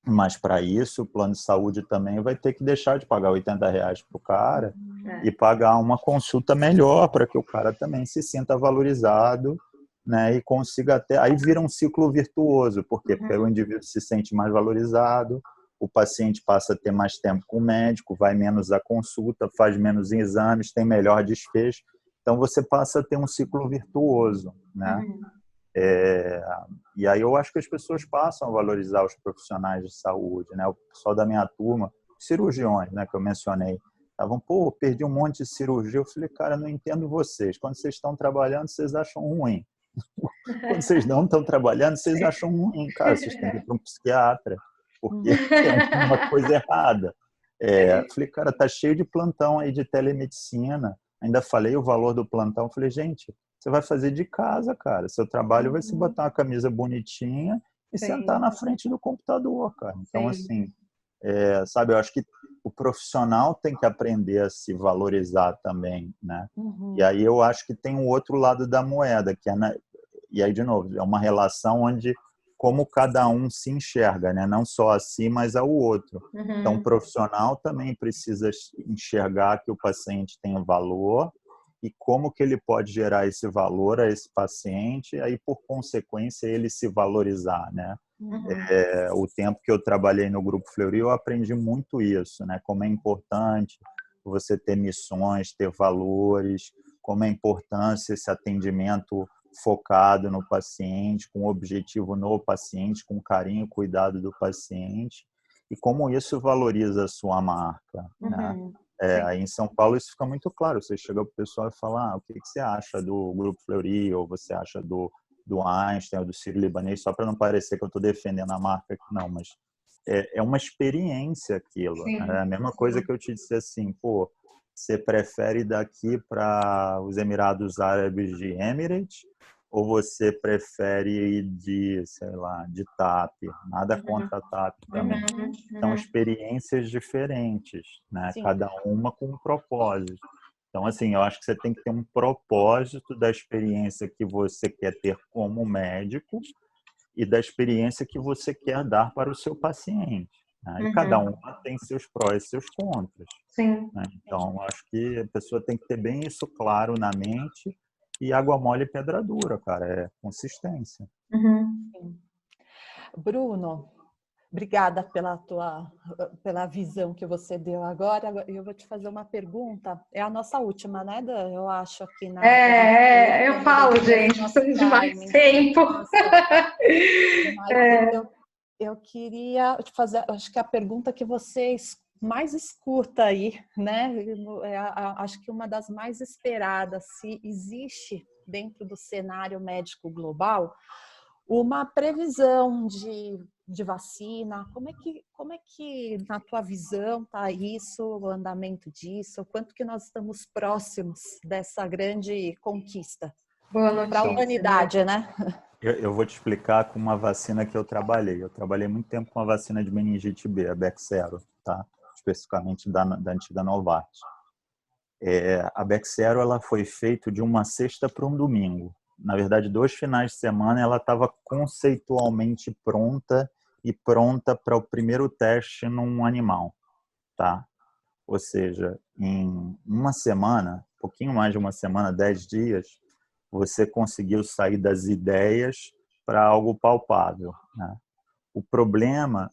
S2: Mas para isso, o plano de saúde também vai ter que deixar de pagar R$ 80 para o cara
S1: É.
S2: e pagar uma consulta melhor para que o cara também se sinta valorizado, né? E consiga até... Aí vira um ciclo virtuoso. Por quê? Porque aí o indivíduo se sente mais valorizado, o paciente passa a ter mais tempo com o médico, vai menos à consulta, faz menos exames, tem melhor desfecho. Então, você passa a ter um ciclo virtuoso, né?
S1: Uhum.
S2: E aí eu acho que as pessoas passam a valorizar os profissionais de saúde, né? O pessoal da minha turma, cirurgiões, né, que eu mencionei, estavam, pô, perdi um monte de cirurgia. Eu falei, cara, não entendo vocês. Quando vocês estão trabalhando, vocês acham ruim. Quando vocês não estão trabalhando, vocês acham ruim. Cara, vocês têm que ir para um psiquiatra. porque tem alguma coisa errada. Falei, cara, tá cheio de plantão aí de telemedicina. Ainda falei o valor do plantão. Falei, gente, você vai fazer de casa, cara. Seu trabalho vai ser botar uma camisa bonitinha e sentar
S1: Sim,
S2: na frente do computador, cara. Então,
S1: sim.
S2: assim, sabe, eu acho que o profissional tem que aprender a se valorizar também, né? E aí eu acho que tem o outro lado da moeda, que e aí, de novo, é uma relação onde como cada um se enxerga, né? Não só a si, mas ao outro. Então, o profissional também precisa enxergar que o paciente tem valor e como que ele pode gerar esse valor a esse paciente, aí, por consequência, ele se valorizar, né? O tempo que eu trabalhei no Grupo Fleury, eu aprendi muito isso, né? Como é importante você ter missões, ter valores, como é importante esse atendimento focado no paciente, com objetivo no paciente, com carinho e cuidado do paciente, e como isso valoriza a sua marca, né? Aí em São Paulo isso fica muito claro. Você chega para o pessoal e fala, o que você acha do Grupo Fleury, ou você acha do Einstein, ou do Sírio-Libanês, só para não parecer que eu estou defendendo a marca aqui, não, mas é uma experiência aquilo.
S1: Sim,
S2: É a mesma coisa que eu te disse assim, pô, você prefere ir daqui para os Emirados Árabes de Emirates ou você prefere ir de, sei lá, de TAP? Nada contra a TAP também. São experiências diferentes, né?
S3: Sim.
S2: Cada uma com um propósito. Então, assim, eu acho que você tem que ter um propósito da experiência que você quer ter como médico e da experiência que você quer dar para o seu paciente, né? E cada uma tem seus prós e seus contras,
S1: sim.
S2: né? Então, eu acho que a pessoa tem que ter bem isso claro na mente, e água mole e pedra dura, cara, é consistência.
S3: Bruno, obrigada pela visão que você deu agora. Eu vou te fazer uma pergunta. É a nossa última, né, Dan? Eu acho aqui na.
S1: Eu falo, gente, precisamos de mais tempo.
S3: Mas eu queria te fazer, acho que a pergunta que vocês mais escuta aí, né? Acho que uma das mais esperadas, se existe dentro do cenário médico global uma previsão de vacina. Como é que na tua visão está isso, o andamento disso? Quanto que nós estamos próximos dessa grande conquista para a humanidade, né?
S2: Eu vou te explicar com uma vacina que eu trabalhei. Eu trabalhei muito tempo com a vacina de meningite B, a Bexsero, tá? Especificamente da antiga Novartis. A Bexsero, ela foi feita de uma sexta para um domingo. Na verdade, 2 finais de semana ela estava conceitualmente pronta e pronta para o primeiro teste num animal, tá? Ou seja, em uma semana, um pouquinho mais de uma semana, 10 dias, você conseguiu sair das ideias para algo palpável, né? O problema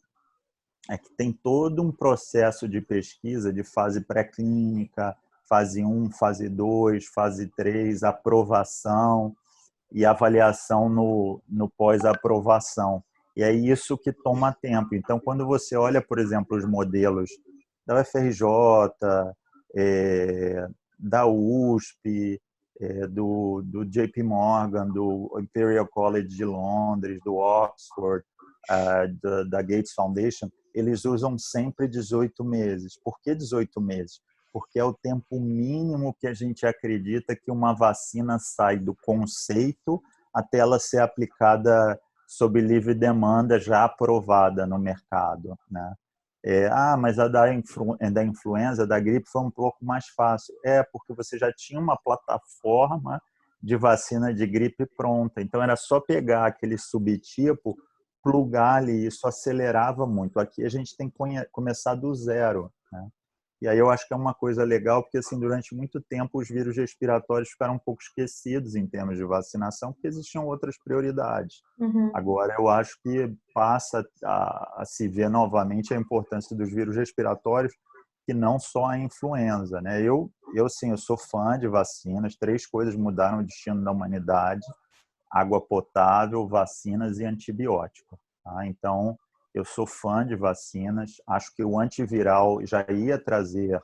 S2: é que tem todo um processo de pesquisa de fase pré-clínica, fase 1, fase 2, fase 3, aprovação e avaliação no pós-aprovação. E é isso que toma tempo. Então, quando você olha, por exemplo, os modelos da UFRJ, da USP, do JP Morgan, do Imperial College de Londres, do Oxford, da Gates Foundation, eles usam sempre 18 meses. Por que 18 meses? Porque é o tempo mínimo que a gente acredita que uma vacina sai do conceito até ela ser aplicada sob livre demanda, já aprovada no mercado, né? Mas a da influenza, da gripe, foi um pouco mais fácil. Porque você já tinha uma plataforma de vacina de gripe pronta. Então, era só pegar aquele subtipo, plugar ali, isso acelerava muito. Aqui a gente tem que começar do zero, né? E aí eu acho que é uma coisa legal, porque assim, durante muito tempo os vírus respiratórios ficaram um pouco esquecidos em termos de vacinação, porque existiam outras prioridades. Agora eu acho que passa a se ver novamente a importância dos vírus respiratórios, que não só a influenza, né? Sim, eu sou fã de vacinas. 3 coisas mudaram o destino da humanidade: água potável, vacinas e antibiótico, tá? Então, eu sou fã de vacinas. Acho que o antiviral já ia trazer...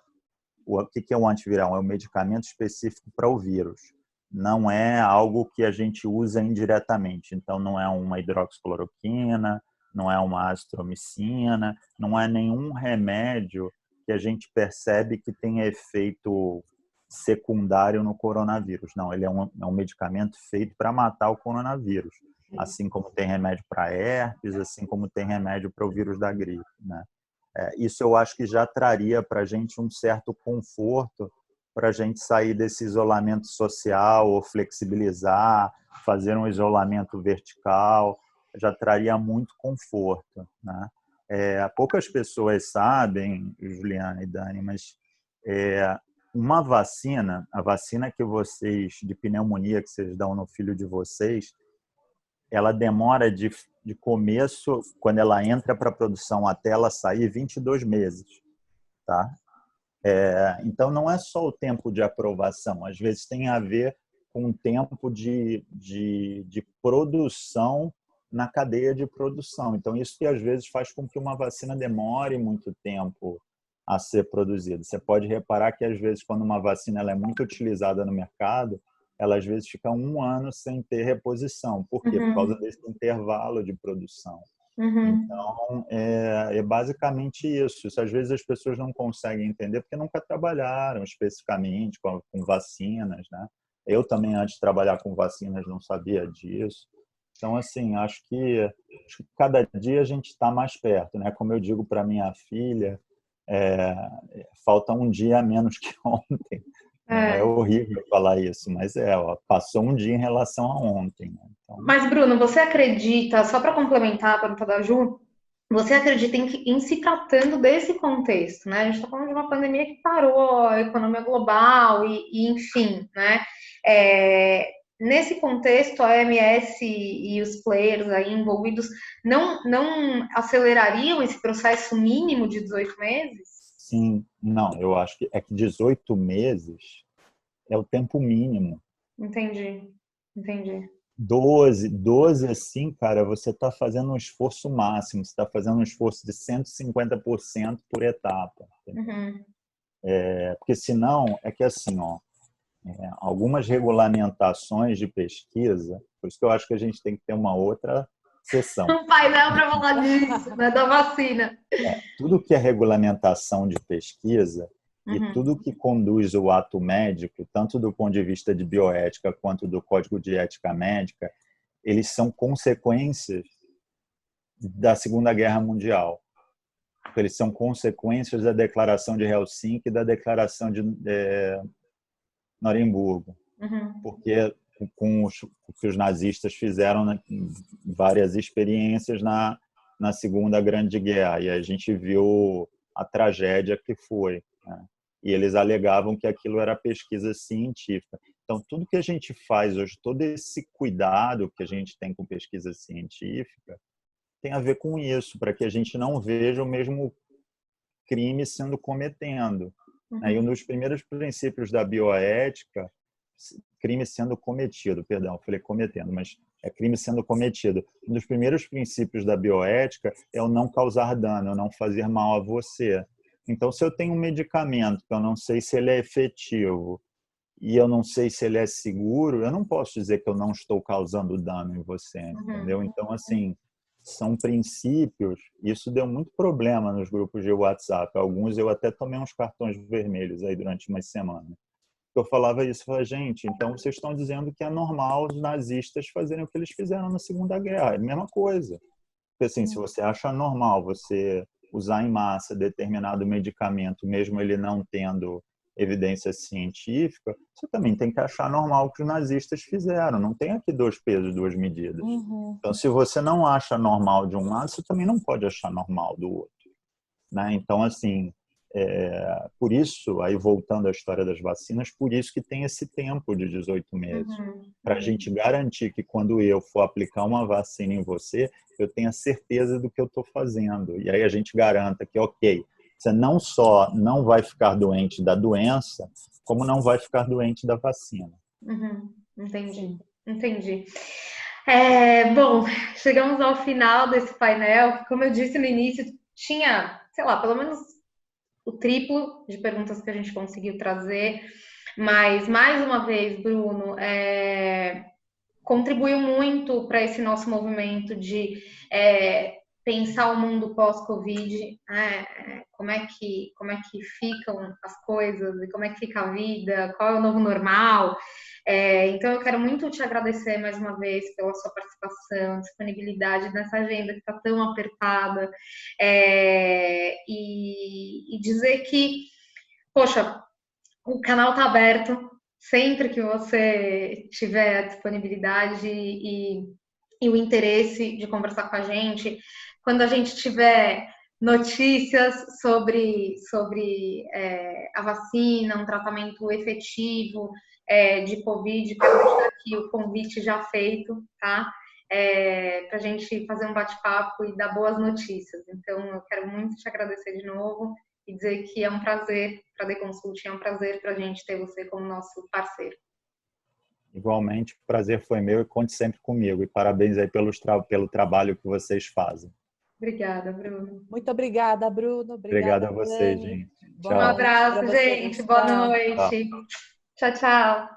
S2: O que é o antiviral? É um medicamento específico para o vírus. Não é algo que a gente usa indiretamente. Então, não é uma hidroxicloroquina, não é uma azitromicina, não é nenhum remédio que a gente percebe que tem efeito secundário no coronavírus. Não, ele é um medicamento feito para matar o coronavírus, assim como tem remédio para herpes, assim como tem remédio para o vírus da gripe, né? Isso eu acho que já traria para a gente um certo conforto para a gente sair desse isolamento social ou flexibilizar, fazer um isolamento vertical, já traria muito conforto, né? Poucas pessoas sabem, Juliana e Dani, mas uma vacina, a vacina que vocês, de pneumonia que vocês dão no filho de vocês, ela demora de começo, quando ela entra para a produção até ela sair, 22 meses, tá? Então, não é só o tempo de aprovação, às vezes tem a ver com o tempo de produção na cadeia de produção. Então, isso que às vezes faz com que uma vacina demore muito tempo a ser produzida. Você pode reparar que, às vezes, quando uma vacina ela é muito utilizada no mercado, ela às vezes fica 1 ano sem ter reposição. Por quê? Por causa desse intervalo de produção. Então, é basicamente isso. Às vezes as pessoas não conseguem entender porque nunca trabalharam especificamente com vacinas, né? Eu também, antes de trabalhar com vacinas, não sabia disso. Então, assim, acho que cada dia a gente está mais perto, né? Como eu digo para minha filha, falta um dia a menos que ontem. É horrível falar isso, mas passou um dia em relação a ontem, né? Então...
S1: Mas, Bruno, você acredita, só para complementar a pergunta da Ju, você acredita em se tratando desse contexto, né? A gente está falando de uma pandemia que parou a economia global e enfim, né? Nesse contexto, a OMS e os players aí envolvidos não acelerariam esse processo mínimo de 18 meses?
S2: Sim, não, eu acho que 18 meses é o tempo mínimo.
S1: Entendi.
S2: 12 assim, cara, você está fazendo um esforço máximo, você está fazendo um esforço de 150% por etapa. Porque senão, é que assim, algumas regulamentações de pesquisa, por isso que eu acho que a gente tem que ter uma outra sessão.
S1: Um painel para falar disso, né, da vacina.
S2: Tudo que é regulamentação de pesquisa e tudo que conduz o ato médico, tanto do ponto de vista de bioética quanto do Código de Ética Médica, eles são consequências da Segunda Guerra Mundial. Eles são consequências da Declaração de Helsinki e da Declaração de Nuremberg. Porque com o que os nazistas fizeram, né, várias experiências na Segunda Grande Guerra, e a gente viu a tragédia que foi, né? E eles alegavam que aquilo era pesquisa científica. Então, tudo que a gente faz hoje, todo esse cuidado que a gente tem com pesquisa científica, tem a ver com isso, para que a gente não veja o mesmo crime sendo cometendo. E um dos primeiros princípios da bioética, crime sendo cometido, perdão, falei cometendo, mas é crime sendo cometido. Um dos primeiros princípios da bioética é o não causar dano, não fazer mal a você. Então, se eu tenho um medicamento que eu não sei se ele é efetivo e eu não sei se ele é seguro, eu não posso dizer que eu não estou causando dano em você, entendeu? Então, assim, são princípios. Isso deu muito problema nos grupos de WhatsApp. Alguns eu até tomei uns cartões vermelhos aí durante umas semanas. Eu falava isso, falava, gente, então vocês estão dizendo que é normal os nazistas fazerem o que eles fizeram na Segunda Guerra. É a mesma coisa. Porque, assim, se você acha normal você usar em massa determinado medicamento, mesmo ele não tendo evidência científica, você também tem que achar normal o que os nazistas fizeram. Não tem aqui 2 pesos, 2 medidas. Então, se você não acha normal de um lado, você também não pode achar normal do outro, né? Então, assim, por isso, aí voltando à história das vacinas, por isso que tem esse tempo de 18 meses, para a gente garantir que quando eu for aplicar uma vacina em você, eu tenha certeza do que eu estou fazendo. E aí a gente garanta que, ok, você não só não vai ficar doente da doença, como não vai ficar doente da vacina.
S1: Entendi. Bom, chegamos ao final desse painel, que, como eu disse no início, tinha, sei lá, pelo menos o triplo de perguntas que a gente conseguiu trazer, mas, mais uma vez, Bruno, contribuiu muito para esse nosso movimento de pensar o mundo pós-Covid, né? Como é que ficam as coisas e como é que fica a vida, qual é o novo normal. Então, eu quero muito te agradecer mais uma vez pela sua participação, disponibilidade nessa agenda que está tão apertada, e dizer que, poxa, o canal está aberto sempre que você tiver a disponibilidade e o interesse de conversar com a gente. Quando a gente tiver notícias sobre a vacina, um tratamento efetivo de Covid, quero deixar aqui o convite já feito, tá? Para a gente fazer um bate-papo e dar boas notícias. Então, eu quero muito te agradecer de novo e dizer que é um prazer para a The Consulting, é um prazer para a gente ter você como nosso parceiro.
S2: Igualmente, o prazer foi meu e conte sempre comigo. E parabéns aí pelo trabalho que vocês fazem.
S1: Obrigada, Bruno.
S3: Muito obrigada, Bruno.
S2: Obrigado
S3: Obrigada,
S2: a vocês,
S3: Dani.
S2: gente.
S1: Um
S2: Tchau.
S1: abraço, gente. Boa noite. Tchau, tchau.